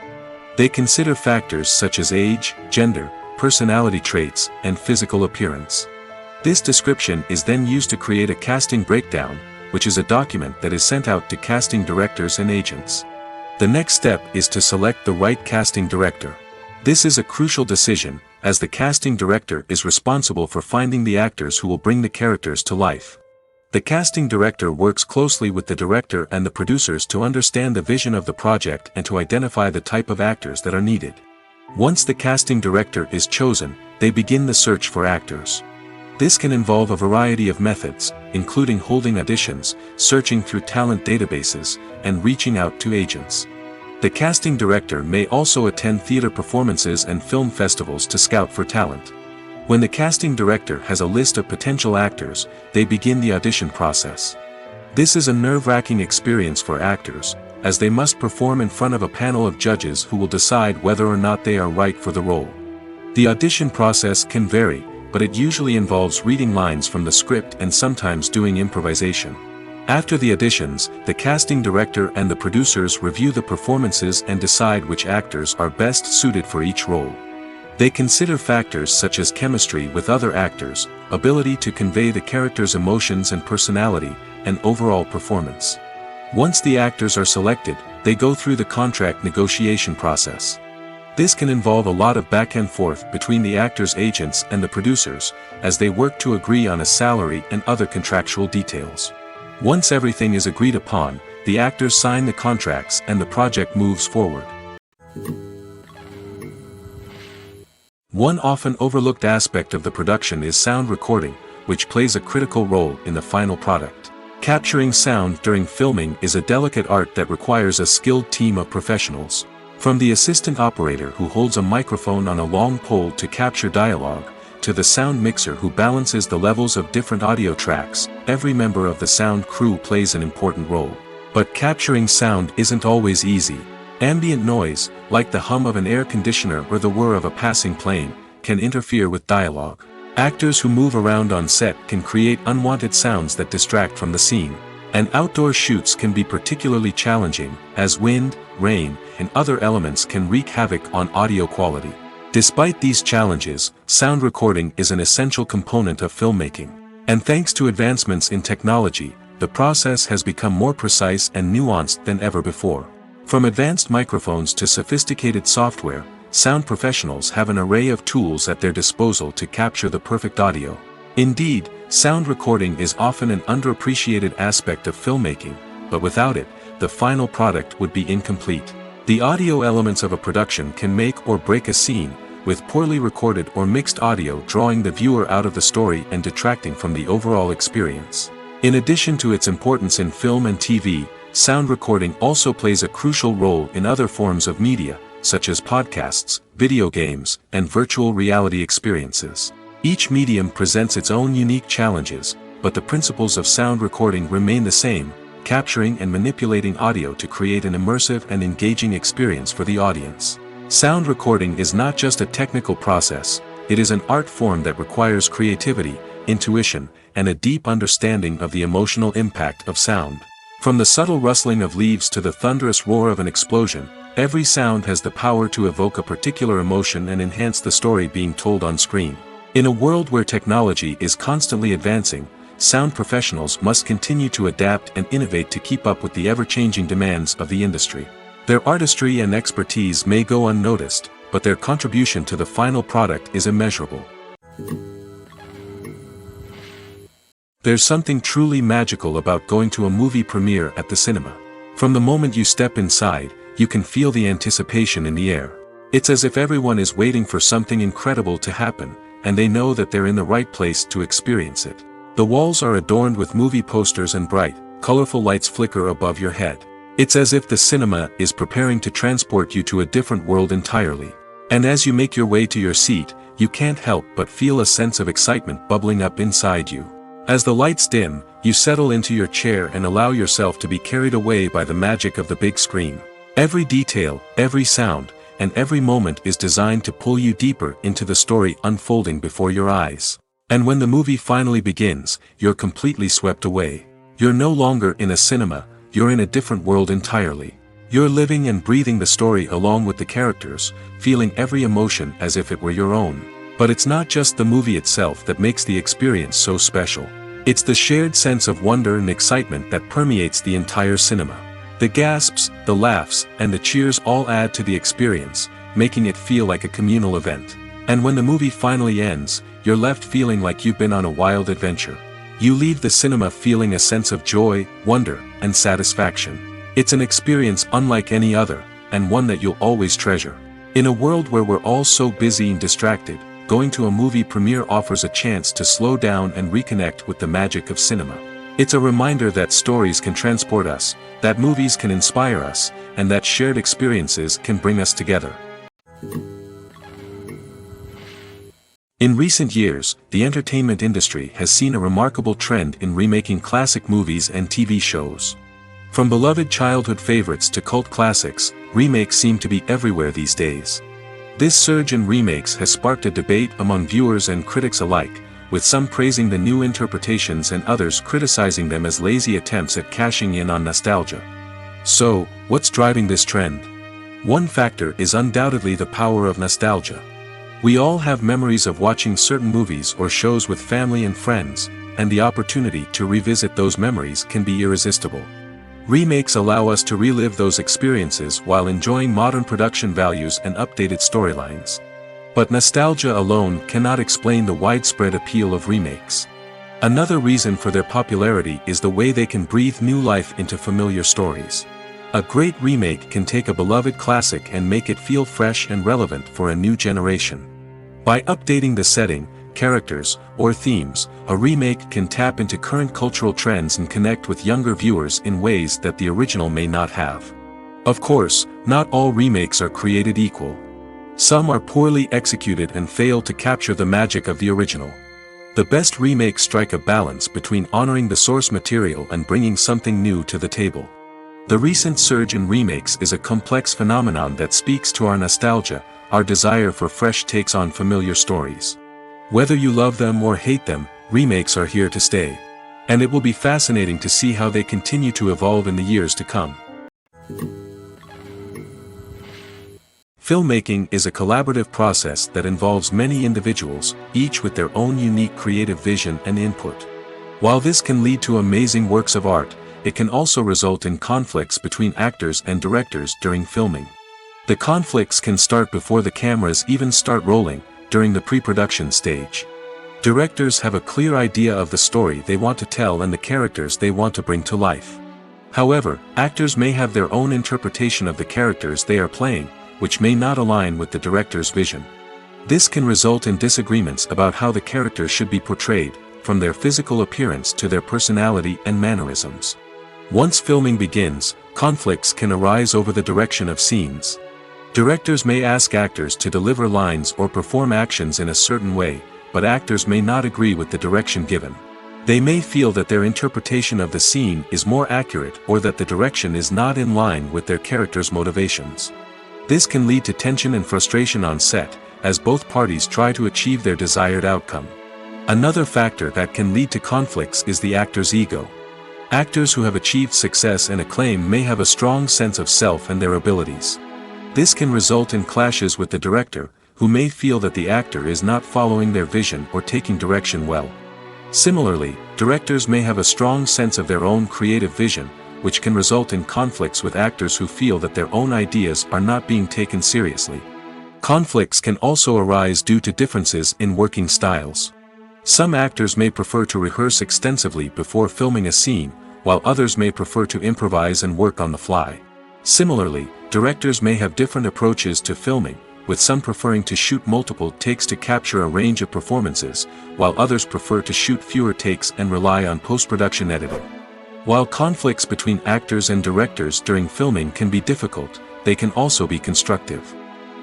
They consider factors such as age, gender, personality traits, and physical appearance. This description is then used to create a casting breakdown, which is a document that is sent out to casting directors and agents. The next step is to select the right casting director. This is a crucial decision, as the casting director is responsible for finding the actors who will bring the characters to life. The casting director works closely with the director and the producers to understand the vision of the project and to identify the type of actors that are needed. Once the casting director is chosen, they begin the search for actors. This can involve a variety of methods, including holding auditions, searching through talent databases, and reaching out to agents. The casting director may also attend theater performances and film festivals to scout for talent. When the casting director has a list of potential actors, they begin the audition process. This is a nerve-wracking experience for actors, as they must perform in front of a panel of judges who will decide whether or not they are right for the role. The audition process can vary, but it usually involves reading lines from the script and sometimes doing improvisation. After the auditions, the casting director and the producers review the performances and decide which actors are best suited for each role. They consider factors such as chemistry with other actors, ability to convey the character's emotions and personality, and overall performance. Once the actors are selected, they go through the contract negotiation process. This can involve a lot of back and forth between the actors' agents and the producers, as they work to agree on a salary and other contractual details. Once everything is agreed upon, the actors sign the contracts and the project moves forward. One often overlooked aspect of the production is sound recording, which plays a critical role in the final product. Capturing sound during filming is a delicate art that requires a skilled team of professionals. From the assistant operator who holds a microphone on a long pole to capture dialogue, to the sound mixer who balances the levels of different audio tracks, every member of the sound crew plays an important role. But capturing sound isn't always easy. Ambient noise, like the hum of an air conditioner or the whir of a passing plane, can interfere with dialogue. Actors who move around on set can create unwanted sounds that distract from the scene. And outdoor shoots can be particularly challenging, as wind, rain, and other elements can wreak havoc on audio quality. Despite these challenges, sound recording is an essential component of filmmaking. And thanks to advancements in technology, the process has become more precise and nuanced than ever before. From advanced microphones to sophisticated software, sound professionals have an array of tools at their disposal to capture the perfect audio. Indeed, sound recording is often an underappreciated aspect of filmmaking, but without it, the final product would be incomplete. The audio elements of a production can make or break a scene, with poorly recorded or mixed audio drawing the viewer out of the story and detracting from the overall experience. In addition to its importance in film and TV, sound recording also plays a crucial role in other forms of media, such as podcasts, video games, and virtual reality experiences. Each medium presents its own unique challenges, but the principles of sound recording remain the same, capturing and manipulating audio to create an immersive and engaging experience for the audience. Sound recording is not just a technical process, it is an art form that requires creativity, intuition, and a deep understanding of the emotional impact of sound. From the subtle rustling of leaves to the thunderous roar of an explosion, every sound has the power to evoke a particular emotion and enhance the story being told on screen. In a world where technology is constantly advancing, sound professionals must continue to adapt and innovate to keep up with the ever-changing demands of the industry. Their artistry and expertise may go unnoticed, but their contribution to the final product is immeasurable. There's something truly magical about going to a movie premiere at the cinema. From the moment you step inside, you can feel the anticipation in the air. It's as if everyone is waiting for something incredible to happen, and they know that they're in the right place to experience it. The walls are adorned with movie posters and bright, colorful lights flicker above your head. It's as if the cinema is preparing to transport you to a different world entirely. And as you make your way to your seat, you can't help but feel a sense of excitement bubbling up inside you. As the lights dim, you settle into your chair and allow yourself to be carried away by the magic of the big screen. Every detail, every sound, and every moment is designed to pull you deeper into the story unfolding before your eyes. And when the movie finally begins, you're completely swept away. You're no longer in a cinema, you're in a different world entirely. You're living and breathing the story along with the characters, feeling every emotion as if it were your own. But it's not just the movie itself that makes the experience so special. It's the shared sense of wonder and excitement that permeates the entire cinema. The gasps, the laughs, and the cheers all add to the experience, making it feel like a communal event. And when the movie finally ends, you're left feeling like you've been on a wild adventure. You leave the cinema feeling a sense of joy, wonder, and satisfaction. It's an experience unlike any other, and one that you'll always treasure. In a world where we're all so busy and distracted, going to a movie premiere offers a chance to slow down and reconnect with the magic of cinema. It's a reminder that stories can transport us, that movies can inspire us, and that shared experiences can bring us together. In recent years, the entertainment industry has seen a remarkable trend in remaking classic movies and TV shows. From beloved childhood favorites to cult classics, remakes seem to be everywhere these days. This surge in remakes has sparked a debate among viewers and critics alike, with some praising the new interpretations and others criticizing them as lazy attempts at cashing in on nostalgia. So, what's driving this trend? One factor is undoubtedly the power of nostalgia. We all have memories of watching certain movies or shows with family and friends, and the opportunity to revisit those memories can be irresistible. Remakes allow us to relive those experiences while enjoying modern production values and updated storylines. But nostalgia alone cannot explain the widespread appeal of remakes. Another reason for their popularity is the way they can breathe new life into familiar stories. A great remake can take a beloved classic and make it feel fresh and relevant for a new generation. By updating the setting, characters, or themes, a remake can tap into current cultural trends and connect with younger viewers in ways that the original may not have. Of course, not all remakes are created equal. Some are poorly executed and fail to capture the magic of the original. The best remakes strike a balance between honoring the source material and bringing something new to the table. The recent surge in remakes is a complex phenomenon that speaks to our nostalgia, our desire for fresh takes on familiar stories. Whether you love them or hate them, remakes are here to stay. And it will be fascinating to see how they continue to evolve in the years to come. Filmmaking is a collaborative process that involves many individuals, each with their own unique creative vision and input. While this can lead to amazing works of art, it can also result in conflicts between actors and directors during filming. The conflicts can start before the cameras even start rolling, during the pre-production stage. Directors have a clear idea of the story they want to tell and the characters they want to bring to life. However, actors may have their own interpretation of the characters they are playing, which may not align with the director's vision. This can result in disagreements about how the characters should be portrayed, from their physical appearance to their personality and mannerisms. Once filming begins, conflicts can arise over the direction of scenes. Directors may ask actors to deliver lines or perform actions in a certain way, but actors may not agree with the direction given. They may feel that their interpretation of the scene is more accurate or that the direction is not in line with their character's motivations. This can lead to tension and frustration on set, as both parties try to achieve their desired outcome. Another factor that can lead to conflicts is the actor's ego. Actors who have achieved success and acclaim may have a strong sense of self and their abilities. This can result in clashes with the director, who may feel that the actor is not following their vision or taking direction well. Similarly, directors may have a strong sense of their own creative vision, which can result in conflicts with actors who feel that their own ideas are not being taken seriously. Conflicts can also arise due to differences in working styles. Some actors may prefer to rehearse extensively before filming a scene, while others may prefer to improvise and work on the fly. Similarly, directors may have different approaches to filming, with some preferring to shoot multiple takes to capture a range of performances, while others prefer to shoot fewer takes and rely on post-production editing. While conflicts between actors and directors during filming can be difficult, they can also be constructive.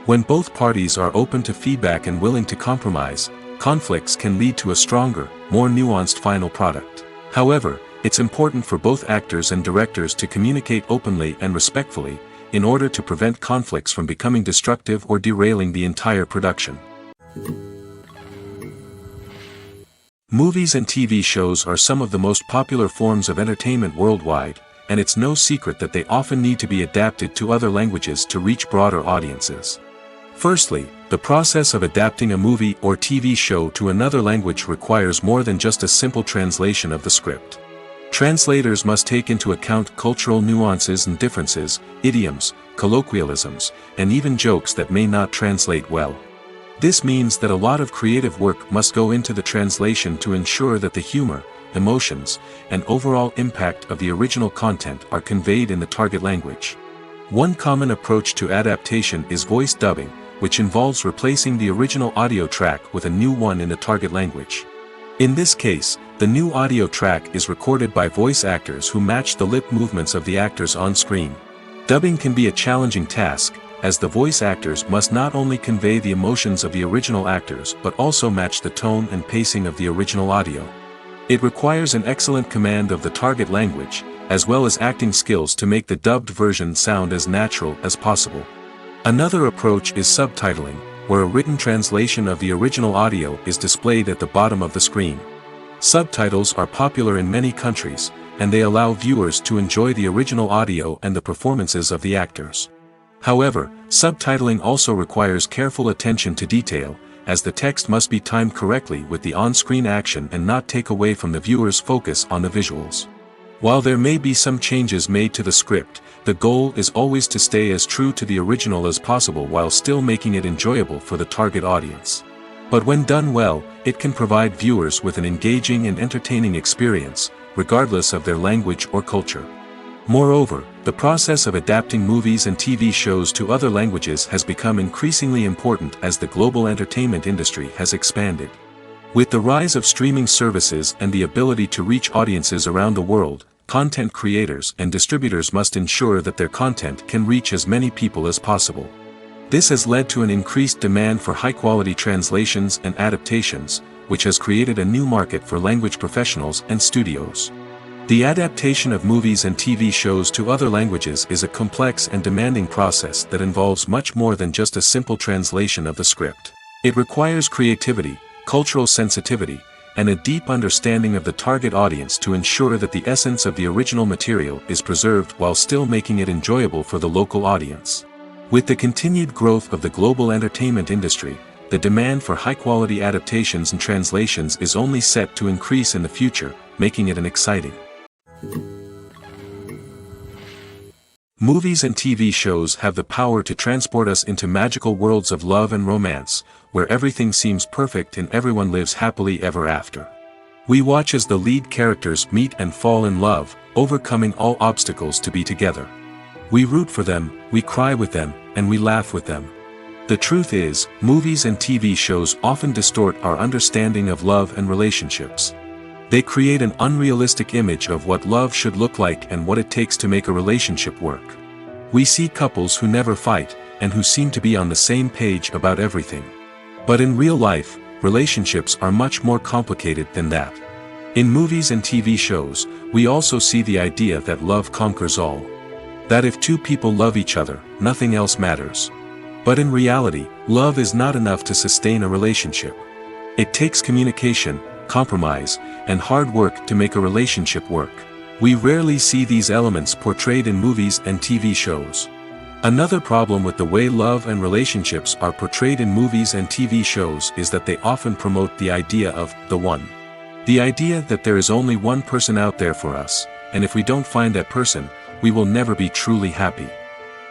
When both parties are open to feedback and willing to compromise, conflicts can lead to a stronger, more nuanced final product. However, it's important for both actors and directors to communicate openly and respectfully, in order to prevent conflicts from becoming destructive or derailing the entire production. Movies and TV shows are some of the most popular forms of entertainment worldwide, and it's no secret that they often need to be adapted to other languages to reach broader audiences. Firstly, the process of adapting a movie or TV show to another language requires more than just a simple translation of the script. Translators must take into account cultural nuances and differences, idioms, colloquialisms, and even jokes that may not translate well. This means that a lot of creative work must go into the translation to ensure that the humor, emotions, and overall impact of the original content are conveyed in the target language. One common approach to adaptation is voice dubbing, which involves replacing the original audio track with a new one in the target language. In this case, the new audio track is recorded by voice actors who match the lip movements of the actors on screen. Dubbing can be a challenging task, as the voice actors must not only convey the emotions of the original actors but also match the tone and pacing of the original audio. It requires an excellent command of the target language, as well as acting skills to make the dubbed version sound as natural as possible. Another approach is subtitling, where a written translation of the original audio is displayed at the bottom of the screen. Subtitles are popular in many countries, and they allow viewers to enjoy the original audio and the performances of the actors. However, subtitling also requires careful attention to detail, as the text must be timed correctly with the on-screen action and not take away from the viewer's focus on the visuals. While there may be some changes made to the script, the goal is always to stay as true to the original as possible while still making it enjoyable for the target audience. But when done well, it can provide viewers with an engaging and entertaining experience, regardless of their language or culture. Moreover, the process of adapting movies and TV shows to other languages has become increasingly important as the global entertainment industry has expanded. With the rise of streaming services and the ability to reach audiences around the world, content creators and distributors must ensure that their content can reach as many people as possible. This has led to an increased demand for high-quality translations and adaptations, which has created a new market for language professionals and studios. The adaptation of movies and TV shows to other languages is a complex and demanding process that involves much more than just a simple translation of the script. It requires creativity, cultural sensitivity, and a deep understanding of the target audience to ensure that the essence of the original material is preserved while still making it enjoyable for the local audience. With the continued growth of the global entertainment industry, the demand for high-quality adaptations and translations is only set to increase in the future, making it an exciting. Movies and TV shows have the power to transport us into magical worlds of love and romance, where everything seems perfect and everyone lives happily ever after. We watch as the lead characters meet and fall in love, overcoming all obstacles to be together. We root for them, we cry with them, and we laugh with them. The truth is, movies and TV shows often distort our understanding of love and relationships. They create an unrealistic image of what love should look like and what it takes to make a relationship work. We see couples who never fight, and who seem to be on the same page about everything. But in real life, relationships are much more complicated than that. In movies and TV shows, we also see the idea that love conquers all. That if two people love each other, nothing else matters. But in reality, love is not enough to sustain a relationship. It takes communication, compromise, and hard work to make a relationship work. We rarely see these elements portrayed in movies and TV shows. Another problem with the way love and relationships are portrayed in movies and TV shows is that they often promote the idea of the one. The idea that there is only one person out there for us, and if we don't find that person, we will never be truly happy.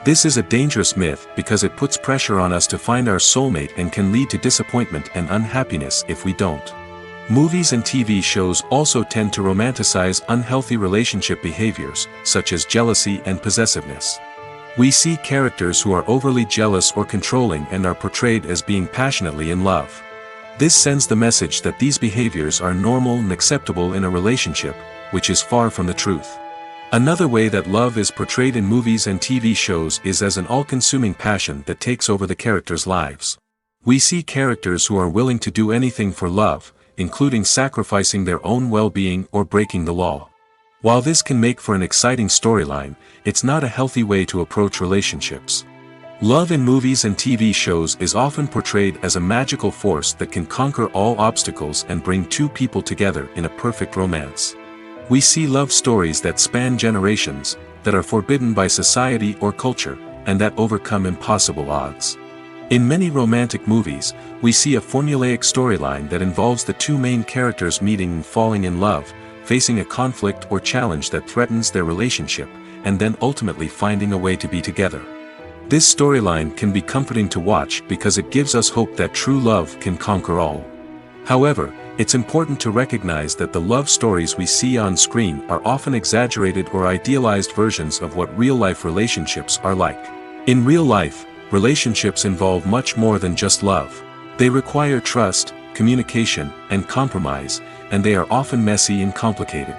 This is a dangerous myth because it puts pressure on us to find our soulmate and can lead to disappointment and unhappiness if we don't. Movies and TV shows also tend to romanticize unhealthy relationship behaviors, such as jealousy and possessiveness. We see characters who are overly jealous or controlling and are portrayed as being passionately in love. This sends the message that these behaviors are normal and acceptable in a relationship, which is far from the truth. Another way that love is portrayed in movies and TV shows is as an all-consuming passion that takes over the characters' lives. We see characters who are willing to do anything for love, including sacrificing their own well-being or breaking the law. While this can make for an exciting storyline, it's not a healthy way to approach relationships. Love in movies and TV shows is often portrayed as a magical force that can conquer all obstacles and bring two people together in a perfect romance. We see love stories that span generations, that are forbidden by society or culture, and that overcome impossible odds. In many romantic movies, we see a formulaic storyline that involves the two main characters meeting and falling in love, facing a conflict or challenge that threatens their relationship, and then ultimately finding a way to be together. This storyline can be comforting to watch because it gives us hope that true love can conquer all. However, it's important to recognize that the love stories we see on screen are often exaggerated or idealized versions of what real-life relationships are like. In real life, relationships involve much more than just love. They require trust, communication, and compromise, and they are often messy and complicated.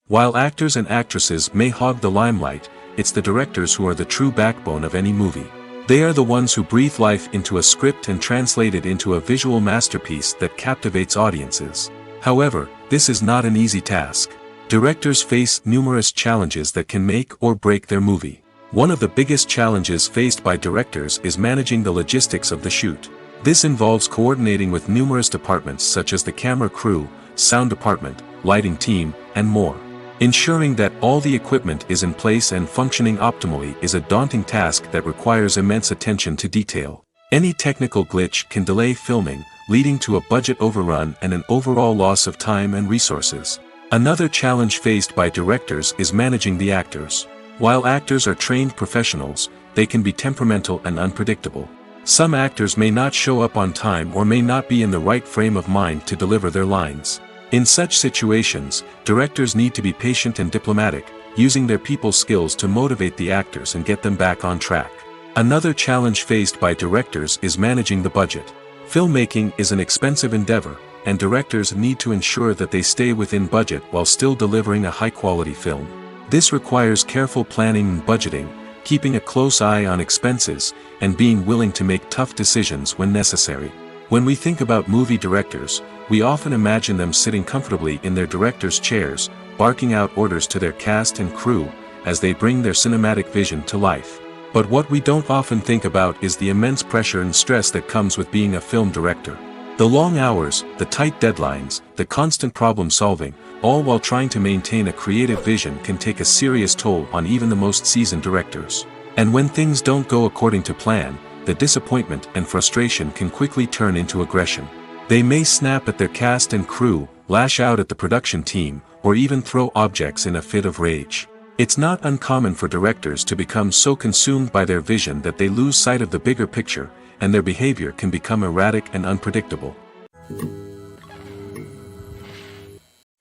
While actors and actresses may hog the limelight, it's the directors who are the true backbone of any movie. They are the ones who breathe life into a script and translate it into a visual masterpiece that captivates audiences. However, this is not an easy task. Directors face numerous challenges that can make or break their movie. One of the biggest challenges faced by directors is managing the logistics of the shoot. This involves coordinating with numerous departments such as the camera crew, sound department, lighting team, and more. Ensuring that all the equipment is in place and functioning optimally is a daunting task that requires immense attention to detail. Any technical glitch can delay filming, leading to a budget overrun and an overall loss of time and resources. Another challenge faced by directors is managing the actors. While actors are trained professionals, they can be temperamental and unpredictable. Some actors may not show up on time or may not be in the right frame of mind to deliver their lines. In such situations, directors need to be patient and diplomatic, using their people skills to motivate the actors and get them back on track. Another challenge faced by directors is managing the budget. Filmmaking is an expensive endeavor, and directors need to ensure that they stay within budget while still delivering a high-quality film. This requires careful planning and budgeting, keeping a close eye on expenses, and being willing to make tough decisions when necessary. When we think about movie directors, we often imagine them sitting comfortably in their director's chairs, barking out orders to their cast and crew, as they bring their cinematic vision to life. But what we don't often think about is the immense pressure and stress that comes with being a film director. The long hours, the tight deadlines, the constant problem-solving, all while trying to maintain a creative vision can take a serious toll on even the most seasoned directors. And when things don't go according to plan, the disappointment and frustration can quickly turn into aggression. They may snap at their cast and crew, lash out at the production team, or even throw objects in a fit of rage. It's not uncommon for directors to become so consumed by their vision that they lose sight of the bigger picture, and their behavior can become erratic and unpredictable.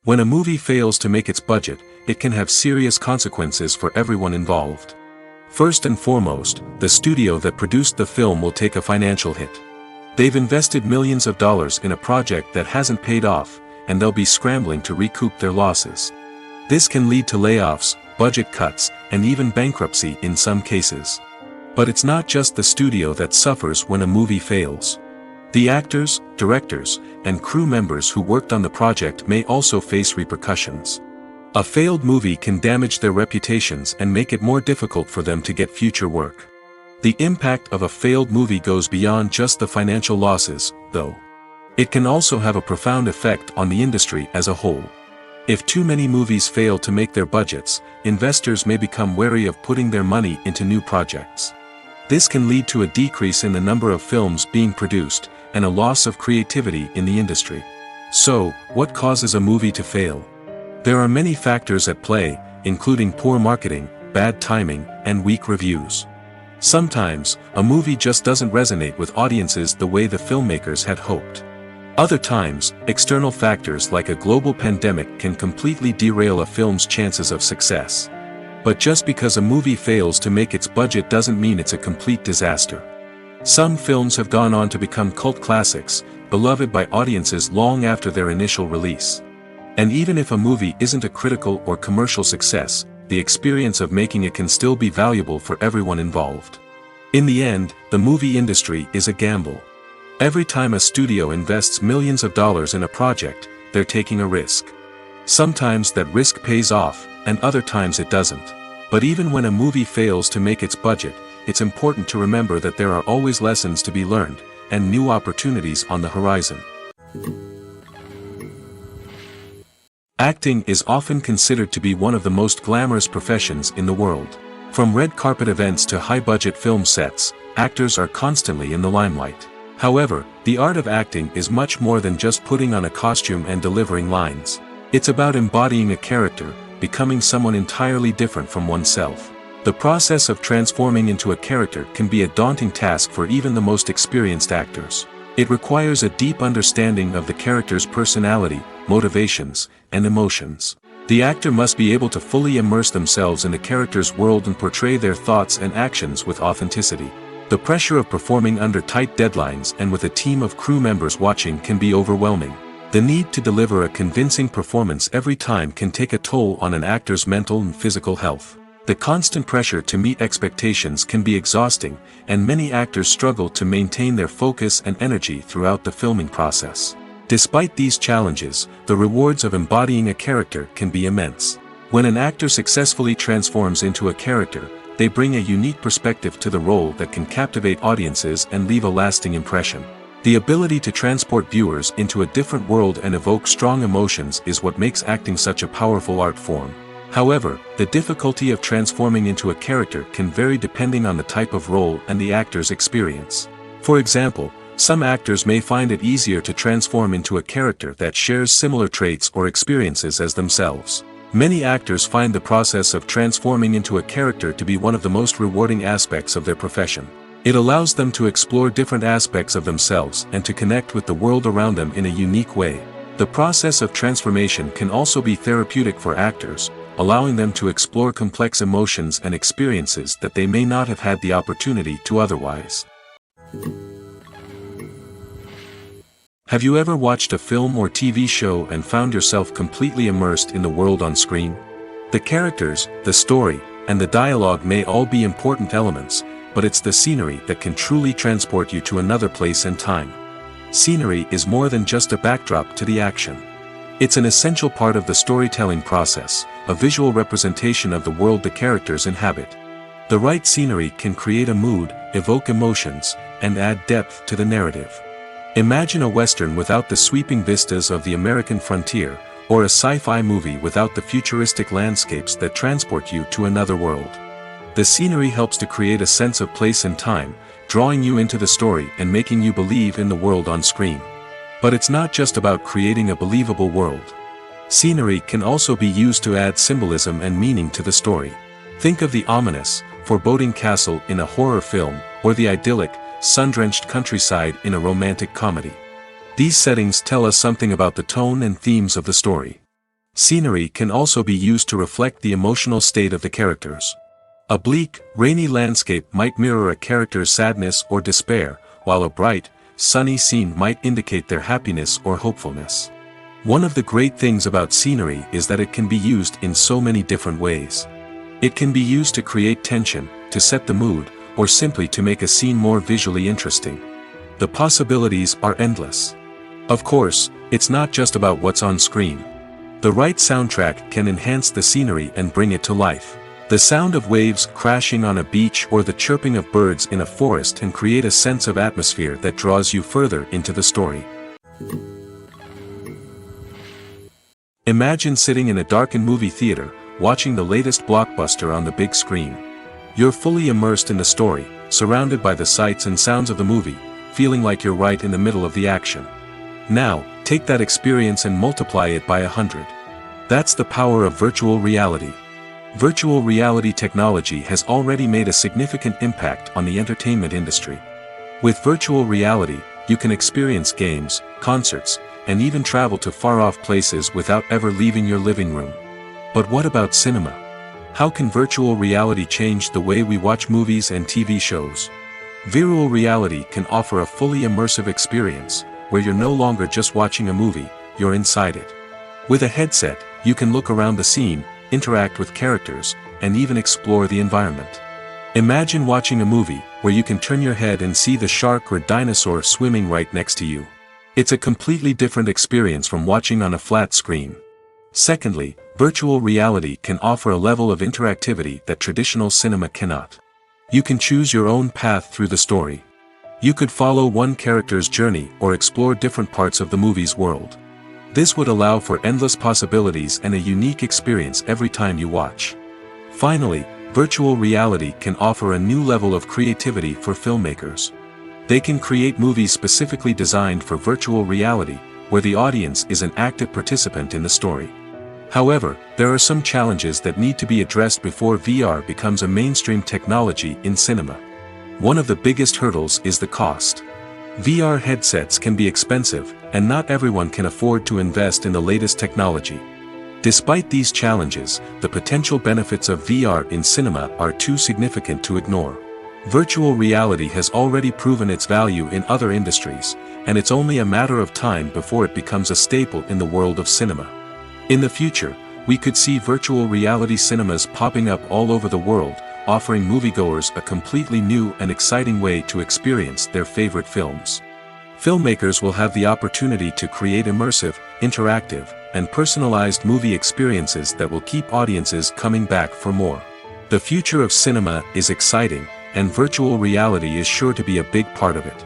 When a movie fails to make its budget, it can have serious consequences for everyone involved. First and foremost, the studio that produced the film will take a financial hit. They've invested millions of dollars in a project that hasn't paid off, and they'll be scrambling to recoup their losses. This can lead to layoffs, budget cuts, and even bankruptcy in some cases. But it's not just the studio that suffers when a movie fails. The actors, directors, and crew members who worked on the project may also face repercussions. A failed movie can damage their reputations and make it more difficult for them to get future work. The impact of a failed movie goes beyond just the financial losses, though. It can also have a profound effect on the industry as a whole. If too many movies fail to make their budgets, investors may become wary of putting their money into new projects. This can lead to a decrease in the number of films being produced, and a loss of creativity in the industry. So, what causes a movie to fail? There are many factors at play, including poor marketing, bad timing, and weak reviews. Sometimes, a movie just doesn't resonate with audiences the way the filmmakers had hoped. Other times, external factors like a global pandemic can completely derail a film's chances of success. But just because a movie fails to make its budget doesn't mean it's a complete disaster. Some films have gone on to become cult classics, beloved by audiences long after their initial release. And even if a movie isn't a critical or commercial success, the experience of making it can still be valuable for everyone involved. In the end, the movie industry is a gamble. Every time a studio invests millions of dollars in a project, they're taking a risk. Sometimes that risk pays off, and other times it doesn't. But even when a movie fails to make its budget, it's important to remember that there are always lessons to be learned, and new opportunities on the horizon. Acting is often considered to be one of the most glamorous professions in the world. From red carpet events to high-budget film sets, actors are constantly in the limelight. However, the art of acting is much more than just putting on a costume and delivering lines. It's about embodying a character, becoming someone entirely different from oneself. The process of transforming into a character can be a daunting task for even the most experienced actors. It requires a deep understanding of the character's personality, motivations, and emotions. The actor must be able to fully immerse themselves in the character's world and portray their thoughts and actions with authenticity. The pressure of performing under tight deadlines and with a team of crew members watching can be overwhelming. The need to deliver a convincing performance every time can take a toll on an actor's mental and physical health. The constant pressure to meet expectations can be exhausting, and many actors struggle to maintain their focus and energy throughout the filming process. Despite these challenges, the rewards of embodying a character can be immense. When an actor successfully transforms into a character, they bring a unique perspective to the role that can captivate audiences and leave a lasting impression. The ability to transport viewers into a different world and evoke strong emotions is what makes acting such a powerful art form. However, the difficulty of transforming into a character can vary depending on the type of role and the actor's experience. For example, some actors may find it easier to transform into a character that shares similar traits or experiences as themselves. Many actors find the process of transforming into a character to be one of the most rewarding aspects of their profession. It allows them to explore different aspects of themselves and to connect with the world around them in a unique way. The process of transformation can also be therapeutic for actors, allowing them to explore complex emotions and experiences that they may not have had the opportunity to otherwise. Have you ever watched a film or TV show and found yourself completely immersed in the world on screen? The characters, the story, and the dialogue may all be important elements, but it's the scenery that can truly transport you to another place and time. Scenery is more than just a backdrop to the action. It's an essential part of the storytelling process, a visual representation of the world the characters inhabit. The right scenery can create a mood, evoke emotions, and add depth to the narrative. Imagine a Western without the sweeping vistas of the American frontier, or a sci-fi movie without the futuristic landscapes that transport you to another world. The scenery helps to create a sense of place and time, drawing you into the story and making you believe in the world on screen. But it's not just about creating a believable world. Scenery can also be used to add symbolism and meaning to the story. Think of the ominous, foreboding castle in a horror film, or the idyllic, sun-drenched countryside in a romantic comedy. These settings tell us something about the tone and themes of the story. Scenery can also be used to reflect the emotional state of the characters. A bleak, rainy landscape might mirror a character's sadness or despair, while a bright, sunny scene might indicate their happiness or hopefulness. One of the great things about scenery is that it can be used in so many different ways. It can be used to create tension, to set the mood, or simply to make a scene more visually interesting. The possibilities are endless. Of course, it's not just about what's on screen. The right soundtrack can enhance the scenery and bring it to life. The sound of waves crashing on a beach or the chirping of birds in a forest can create a sense of atmosphere that draws you further into the story. Imagine sitting in a darkened movie theater, watching the latest blockbuster on the big screen. You're fully immersed in the story, surrounded by the sights and sounds of the movie, feeling like you're right in the middle of the action. Now, take that experience and multiply it by 100. That's the power of virtual reality. Virtual reality technology has already made a significant impact on the entertainment industry. With virtual reality, you can experience games, concerts, and even travel to far-off places without ever leaving your living room. But what about cinema? How can virtual reality change the way we watch movies and TV shows? Virtual reality can offer a fully immersive experience, where you're no longer just watching a movie, you're inside it. With a headset, you can look around the scene, interact with characters, and even explore the environment. Imagine watching a movie where you can turn your head and see the shark or dinosaur swimming right next to you. It's a completely different experience from watching on a flat screen. Secondly, virtual reality can offer a level of interactivity that traditional cinema cannot. You can choose your own path through the story. You could follow one character's journey or explore different parts of the movie's world. This would allow for endless possibilities and a unique experience every time you watch. Finally, virtual reality can offer a new level of creativity for filmmakers. They can create movies specifically designed for virtual reality, where the audience is an active participant in the story. However, there are some challenges that need to be addressed before VR becomes a mainstream technology in cinema. One of the biggest hurdles is the cost. VR headsets can be expensive, and not everyone can afford to invest in the latest technology. Despite these challenges, the potential benefits of VR in cinema are too significant to ignore. Virtual reality has already proven its value in other industries, and it's only a matter of time before it becomes a staple in the world of cinema. In the future, we could see virtual reality cinemas popping up all over the world, offering moviegoers a completely new and exciting way to experience their favorite films. Filmmakers will have the opportunity to create immersive, interactive, and personalized movie experiences that will keep audiences coming back for more. The future of cinema is exciting, and virtual reality is sure to be a big part of it.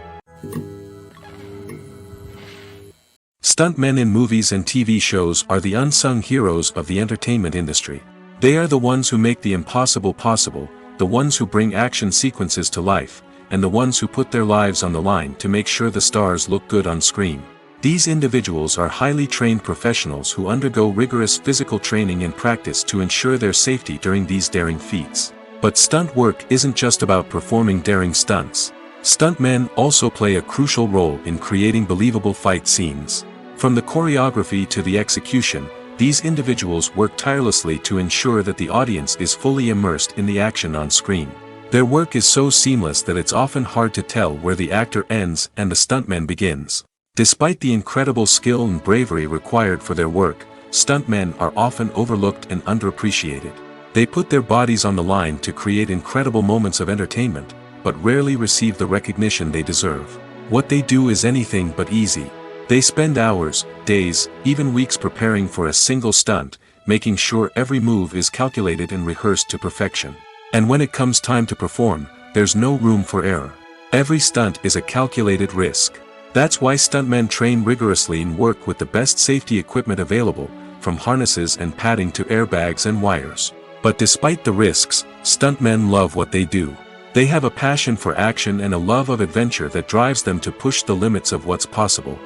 Stuntmen in movies and TV shows are the unsung heroes of the entertainment industry. They are the ones who make the impossible possible, the ones who bring action sequences to life, and the ones who put their lives on the line to make sure the stars look good on screen. These individuals are highly trained professionals who undergo rigorous physical training and practice to ensure their safety during these daring feats. But stunt work isn't just about performing daring stunts. Stuntmen also play a crucial role in creating believable fight scenes. From the choreography to the execution, these individuals work tirelessly to ensure that the audience is fully immersed in the action on screen. Their work is so seamless that it's often hard to tell where the actor ends and the stuntman begins. Despite the incredible skill and bravery required for their work, stuntmen are often overlooked and underappreciated. They put their bodies on the line to create incredible moments of entertainment, but rarely receive the recognition they deserve. What they do is anything but easy. They spend hours, days, even weeks preparing for a single stunt, making sure every move is calculated and rehearsed to perfection. And when it comes time to perform, there's no room for error. Every stunt is a calculated risk. That's why stuntmen train rigorously and work with the best safety equipment available, from harnesses and padding to airbags and wires. But despite the risks, stuntmen love what they do. They have a passion for action and a love of adventure that drives them to push the limits of what's possible.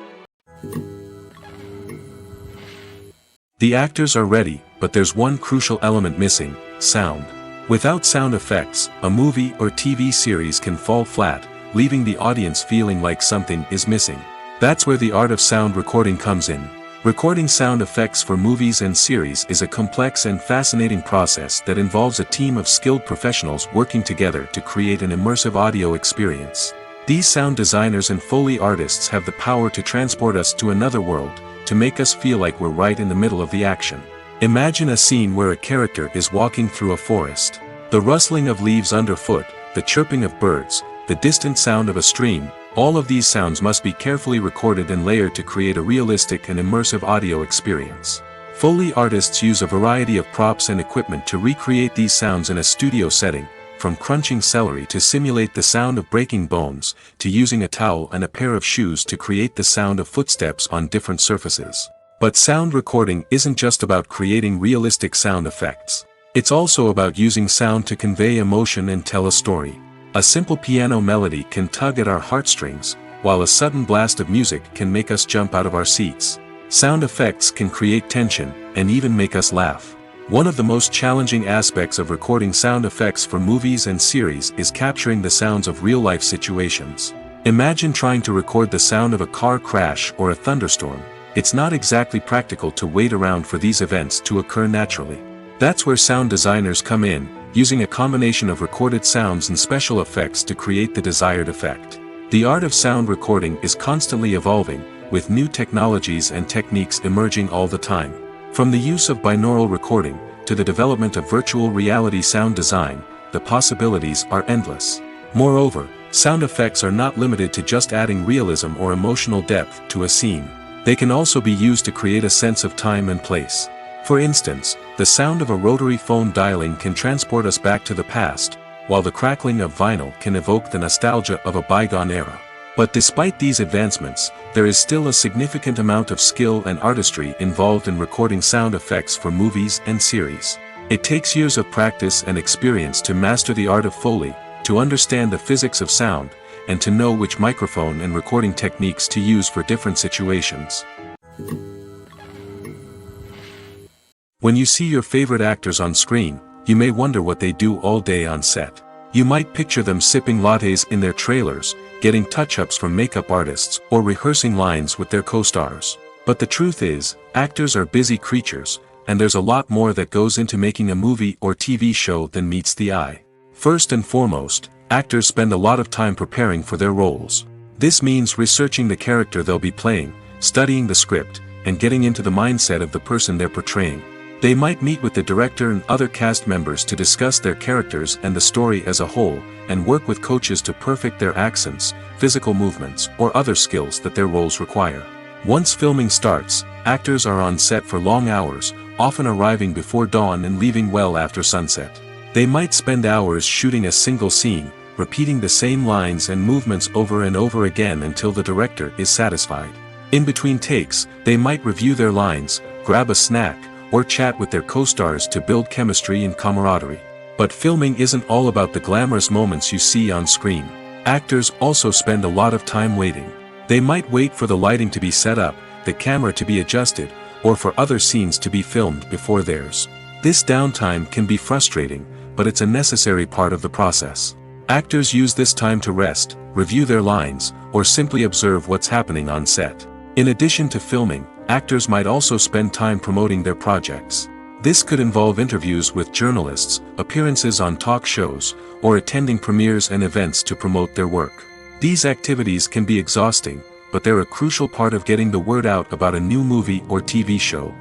The actors are ready, but there's one crucial element missing: sound. Without sound effects, a movie or TV series can fall flat, leaving the audience feeling like something is missing. That's where the art of sound recording comes in. Recording sound effects for movies and series is a complex and fascinating process that involves a team of skilled professionals working together to create an immersive audio experience. These sound designers and Foley artists have the power to transport us to another world, to make us feel like we're right in the middle of the action. Imagine a scene where a character is walking through a forest. The rustling of leaves underfoot, the chirping of birds, the distant sound of a stream, all of these sounds must be carefully recorded and layered to create a realistic and immersive audio experience. Foley artists use a variety of props and equipment to recreate these sounds in a studio setting, from crunching celery to simulate the sound of breaking bones, to using a towel and a pair of shoes to create the sound of footsteps on different surfaces. But sound recording isn't just about creating realistic sound effects. It's also about using sound to convey emotion and tell a story. A simple piano melody can tug at our heartstrings, while a sudden blast of music can make us jump out of our seats. Sound effects can create tension, and even make us laugh. One of the most challenging aspects of recording sound effects for movies and series is capturing the sounds of real-life situations. Imagine trying to record the sound of a car crash or a thunderstorm. It's not exactly practical to wait around for these events to occur naturally. That's where sound designers come in, using a combination of recorded sounds and special effects to create the desired effect. The art of sound recording is constantly evolving, with new technologies and techniques emerging all the time. From the use of binaural recording, to the development of virtual reality sound design, the possibilities are endless. Moreover, sound effects are not limited to just adding realism or emotional depth to a scene. They can also be used to create a sense of time and place. For instance, the sound of a rotary phone dialing can transport us back to the past, while the crackling of vinyl can evoke the nostalgia of a bygone era. But despite these advancements, there is still a significant amount of skill and artistry involved in recording sound effects for movies and series. It takes years of practice and experience to master the art of Foley, to understand the physics of sound, and to know which microphone and recording techniques to use for different situations. When you see your favorite actors on screen, you may wonder what they do all day on set. You might picture them sipping lattes in their trailers, getting touch-ups from makeup artists, or rehearsing lines with their co-stars. But the truth is, actors are busy creatures, and there's a lot more that goes into making a movie or TV show than meets the eye. First and foremost, actors spend a lot of time preparing for their roles. This means researching the character they'll be playing, studying the script, and getting into the mindset of the person they're portraying. They might meet with the director and other cast members to discuss their characters and the story as a whole, and work with coaches to perfect their accents, physical movements, or other skills that their roles require. Once filming starts, actors are on set for long hours, often arriving before dawn and leaving well after sunset. They might spend hours shooting a single scene, repeating the same lines and movements over and over again until the director is satisfied. In between takes, they might review their lines, grab a snack, or chat with their co-stars to build chemistry and camaraderie. But filming isn't all about the glamorous moments you see on screen. Actors also spend a lot of time waiting. They might wait for the lighting to be set up, the camera to be adjusted, or for other scenes to be filmed before theirs. This downtime can be frustrating, but it's a necessary part of the process. Actors use this time to rest, review their lines, or simply observe what's happening on set. In addition to filming, actors might also spend time promoting their projects. This could involve interviews with journalists, appearances on talk shows, or attending premieres and events to promote their work. These activities can be exhausting, but they're a crucial part of getting the word out about a new movie or TV show.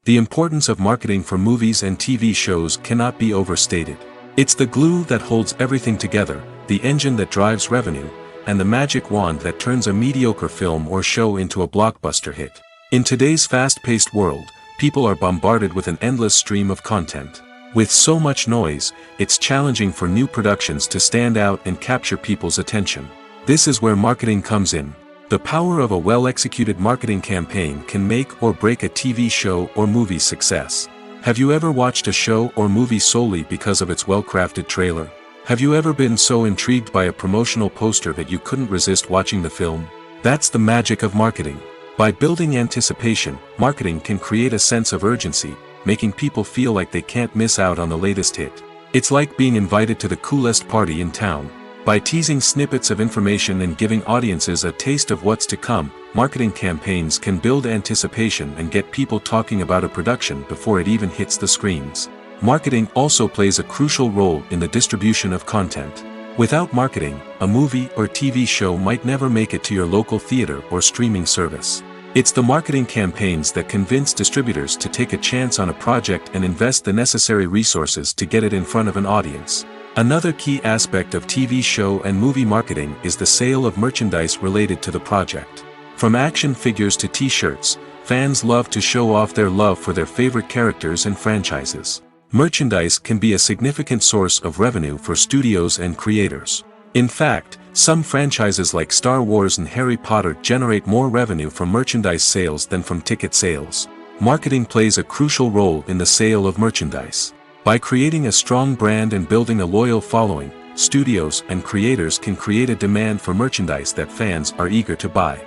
The importance of marketing for movies and TV shows cannot be overstated. It's the glue that holds everything together, the engine that drives revenue, and the magic wand that turns a mediocre film or show into a blockbuster hit. In today's fast-paced world, people are bombarded with an endless stream of content. With so much noise, it's challenging for new productions to stand out and capture people's attention. This is where marketing comes in. The power of a well-executed marketing campaign can make or break a TV show or movie's success. Have you ever watched a show or movie solely because of its well-crafted trailer? Have you ever been so intrigued by a promotional poster that you couldn't resist watching the film? That's the magic of marketing. By building anticipation, marketing can create a sense of urgency, making people feel like they can't miss out on the latest hit. It's like being invited to the coolest party in town. By teasing snippets of information and giving audiences a taste of what's to come, marketing campaigns can build anticipation and get people talking about a production before it even hits the screens. Marketing also plays a crucial role in the distribution of content. Without marketing, a movie or TV show might never make it to your local theater or streaming service. It's the marketing campaigns that convince distributors to take a chance on a project and invest the necessary resources to get it in front of an audience. Another key aspect of TV show and movie marketing is the sale of merchandise related to the project. From action figures to t-shirts, fans love to show off their love for their favorite characters and franchises. Merchandise can be a significant source of revenue for studios and creators. In fact, some franchises like Star Wars and Harry Potter generate more revenue from merchandise sales than from ticket sales. Marketing plays a crucial role in the sale of merchandise. By creating a strong brand and building a loyal following, studios and creators can create a demand for merchandise that fans are eager to buy.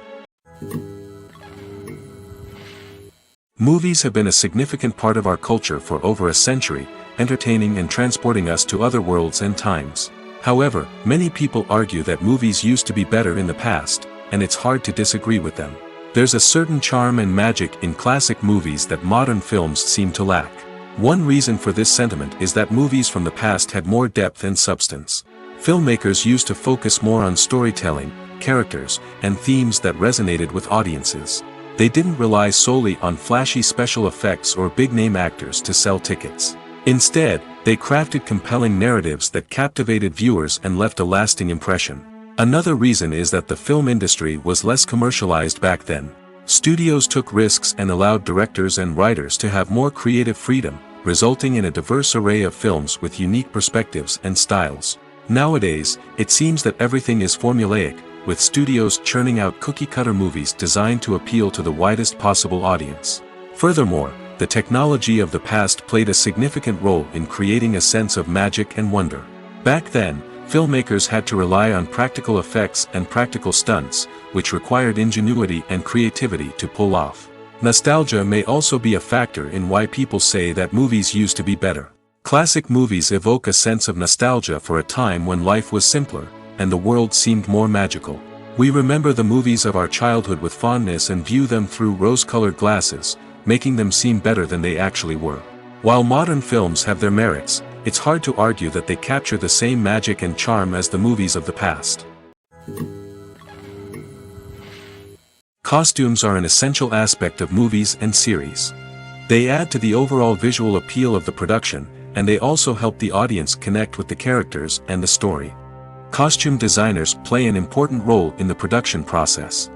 Movies have been a significant part of our culture for over a century, entertaining and transporting us to other worlds and times. However, many people argue that movies used to be better in the past, and it's hard to disagree with them. There's a certain charm and magic in classic movies that modern films seem to lack. One reason for this sentiment is that movies from the past had more depth and substance. Filmmakers used to focus more on storytelling, characters, and themes that resonated with audiences. They didn't rely solely on flashy special effects or big-name actors to sell tickets. Instead, they crafted compelling narratives that captivated viewers and left a lasting impression. Another reason is that the film industry was less commercialized back then. Studios took risks and allowed directors and writers to have more creative freedom, resulting in a diverse array of films with unique perspectives and styles. Nowadays, it seems that everything is formulaic, with studios churning out cookie-cutter movies designed to appeal to the widest possible audience. Furthermore, the technology of the past played a significant role in creating a sense of magic and wonder. Back then, filmmakers had to rely on practical effects and practical stunts, which required ingenuity and creativity to pull off. Nostalgia may also be a factor in why people say that movies used to be better. Classic movies evoke a sense of nostalgia for a time when life was simpler, and the world seemed more magical. We remember the movies of our childhood with fondness and view them through rose-colored glasses, making them seem better than they actually were. While modern films have their merits, it's hard to argue that they capture the same magic and charm as the movies of the past. Costumes are an essential aspect of movies and series. They add to the overall visual appeal of the production, and they also help the audience connect with the characters and the story. Costume designers play an important role in the production process.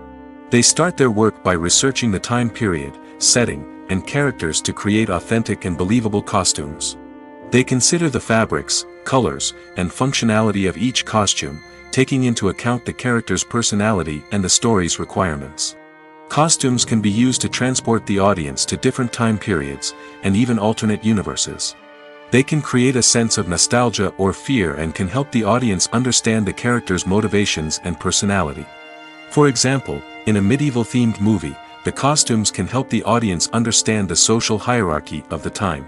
They start their work by researching the time period, setting, and characters to create authentic and believable costumes. They consider the fabrics, colors, and functionality of each costume, taking into account the character's personality and the story's requirements. Costumes can be used to transport the audience to different time periods, and even alternate universes. They can create a sense of nostalgia or fear and can help the audience understand the character's motivations and personality. For example, in a medieval-themed movie, the costumes can help the audience understand the social hierarchy of the time.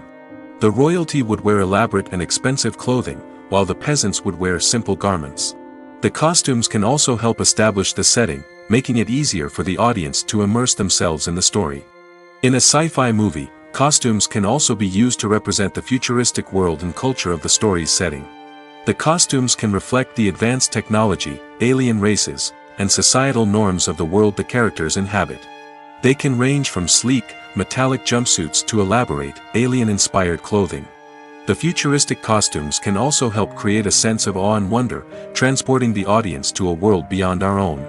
The royalty would wear elaborate and expensive clothing, while the peasants would wear simple garments. The costumes can also help establish the setting, making it easier for the audience to immerse themselves in the story. In a sci-fi movie, costumes can also be used to represent the futuristic world and culture of the story's setting. The costumes can reflect the advanced technology, alien races, and societal norms of the world the characters inhabit. They can range from sleek, metallic jumpsuits to elaborate, alien-inspired clothing. The futuristic costumes can also help create a sense of awe and wonder, transporting the audience to a world beyond our own.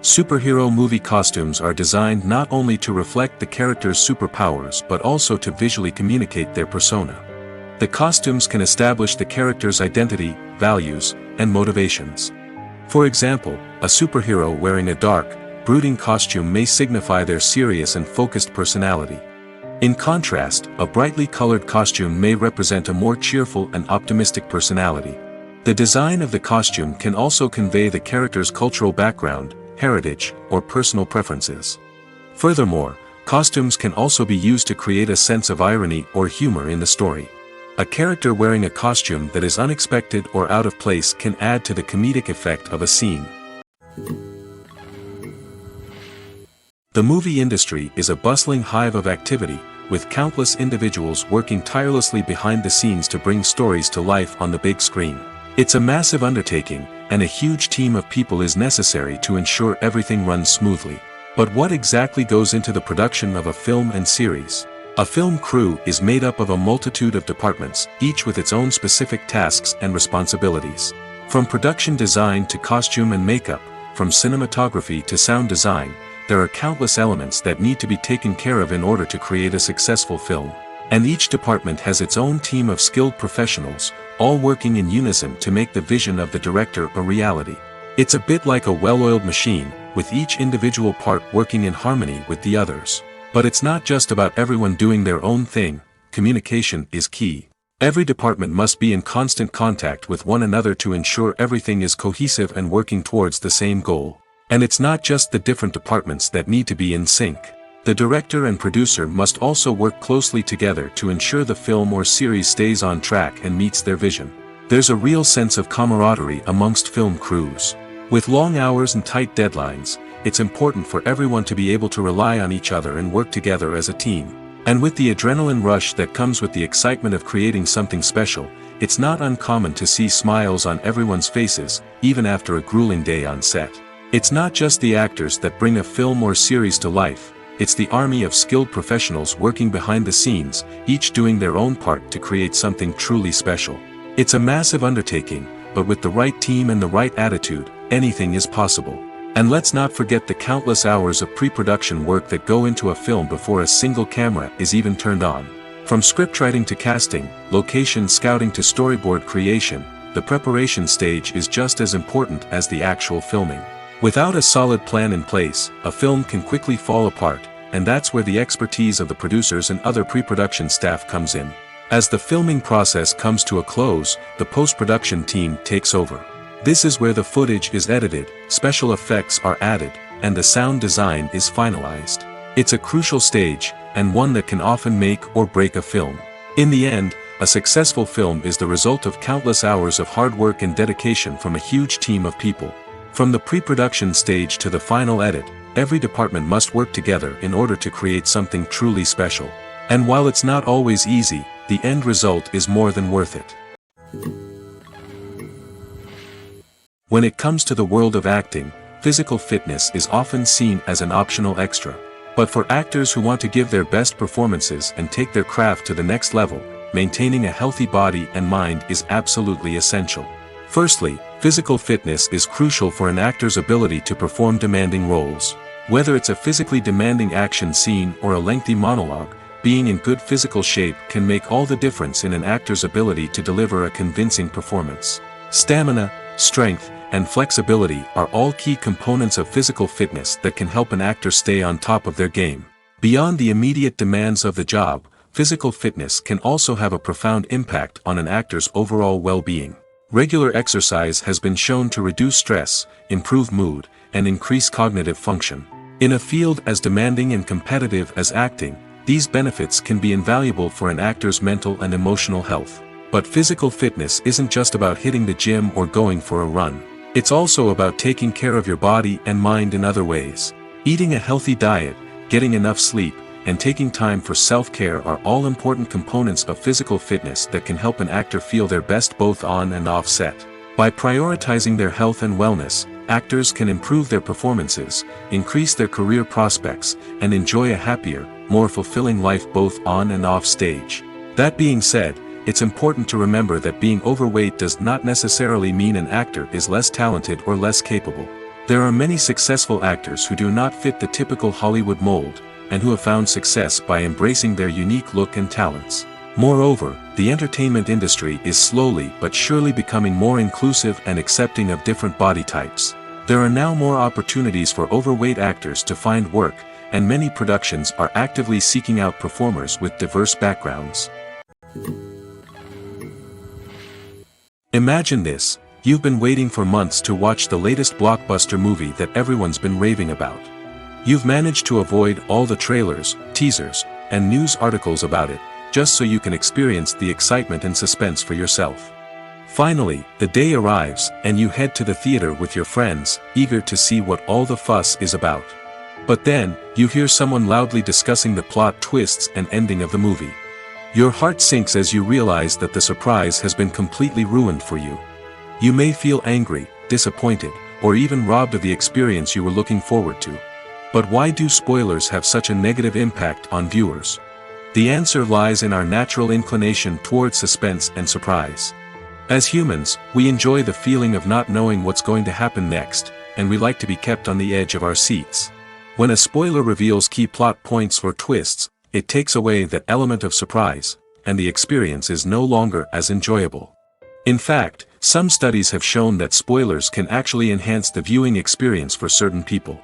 Superhero movie costumes are designed not only to reflect the character's superpowers but also to visually communicate their persona. The costumes can establish the character's identity, values, and motivations. For example, a superhero wearing a dark, brooding costume may signify their serious and focused personality. In contrast, a brightly colored costume may represent a more cheerful and optimistic personality. The design of the costume can also convey the character's cultural background, heritage, or personal preferences. Furthermore, costumes can also be used to create a sense of irony or humor in the story. A character wearing a costume that is unexpected or out of place can add to the comedic effect of a scene. The movie industry is a bustling hive of activity, with countless individuals working tirelessly behind the scenes to bring stories to life on the big screen. It's a massive undertaking, and a huge team of people is necessary to ensure everything runs smoothly. But what exactly goes into the production of a film and series? A film crew is made up of a multitude of departments, each with its own specific tasks and responsibilities. From production design to costume and makeup, from cinematography to sound design, there are countless elements that need to be taken care of in order to create a successful film. And each department has its own team of skilled professionals, all working in unison to make the vision of the director a reality. It's a bit like a well-oiled machine, with each individual part working in harmony with the others. But it's not just about everyone doing their own thing. Communication is key. Every department must be in constant contact with one another to ensure everything is cohesive and working towards the same goal. And it's not just the different departments that need to be in sync. The director and producer must also work closely together to ensure the film or series stays on track and meets their vision. There's a real sense of camaraderie amongst film crews. With long hours and tight deadlines, it's important for everyone to be able to rely on each other and work together as a team. And with the adrenaline rush that comes with the excitement of creating something special, it's not uncommon to see smiles on everyone's faces, even after a grueling day on set. It's not just the actors that bring a film or series to life, it's the army of skilled professionals working behind the scenes, each doing their own part to create something truly special. It's a massive undertaking, but with the right team and the right attitude, anything is possible. And let's not forget the countless hours of pre-production work that go into a film before a single camera is even turned on. From scriptwriting to casting, location scouting to storyboard creation, the preparation stage is just as important as the actual filming. Without a solid plan in place, a film can quickly fall apart, and that's where the expertise of the producers and other pre-production staff comes in. As the filming process comes to a close, the post-production team takes over. This is where the footage is edited, special effects are added, and the sound design is finalized. It's a crucial stage, and one that can often make or break a film. In the end, a successful film is the result of countless hours of hard work and dedication from a huge team of people. From the pre-production stage to the final edit, every department must work together in order to create something truly special. And while it's not always easy, the end result is more than worth it. When it comes to the world of acting, physical fitness is often seen as an optional extra. But for actors who want to give their best performances and take their craft to the next level, maintaining a healthy body and mind is absolutely essential. Firstly, physical fitness is crucial for an actor's ability to perform demanding roles. Whether it's a physically demanding action scene or a lengthy monologue, being in good physical shape can make all the difference in an actor's ability to deliver a convincing performance. Stamina, strength, and flexibility are all key components of physical fitness that can help an actor stay on top of their game. Beyond the immediate demands of the job, physical fitness can also have a profound impact on an actor's overall well-being. Regular exercise has been shown to reduce stress, improve mood, and increase cognitive function. In a field as demanding and competitive as acting, these benefits can be invaluable for an actor's mental and emotional health. But physical fitness isn't just about hitting the gym or going for a run. It's also about taking care of your body and mind in other ways. Eating a healthy diet, getting enough sleep, and taking time for self-care are all important components of physical fitness that can help an actor feel their best both on and off set. By prioritizing their health and wellness, actors can improve their performances, increase their career prospects, and enjoy a happier, more fulfilling life both on and off stage. That being said, it's important to remember that being overweight does not necessarily mean an actor is less talented or less capable. There are many successful actors who do not fit the typical Hollywood mold, and who have found success by embracing their unique look and talents. Moreover, the entertainment industry is slowly but surely becoming more inclusive and accepting of different body types. There are now more opportunities for overweight actors to find work, and many productions are actively seeking out performers with diverse backgrounds. Imagine this, you've been waiting for months to watch the latest blockbuster movie that everyone's been raving about. You've managed to avoid all the trailers, teasers, and news articles about it, just so you can experience the excitement and suspense for yourself. Finally, the day arrives, and you head to the theater with your friends, eager to see what all the fuss is about. But then, you hear someone loudly discussing the plot twists and ending of the movie. Your heart sinks as you realize that the surprise has been completely ruined for you. You may feel angry, disappointed, or even robbed of the experience you were looking forward to. But why do spoilers have such a negative impact on viewers? The answer lies in our natural inclination toward suspense and surprise. As humans, we enjoy the feeling of not knowing what's going to happen next, and we like to be kept on the edge of our seats. When a spoiler reveals key plot points or twists, It takes away that element of surprise, and the experience is no longer as enjoyable. In fact, some studies have shown that spoilers can actually enhance the viewing experience for certain people.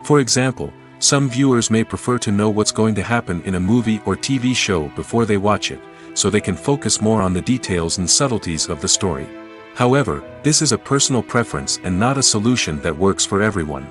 For example, some viewers may prefer to know what's going to happen in a movie or TV show before they watch it, so they can focus more on the details and subtleties of the story. However, this is a personal preference and not a solution that works for everyone.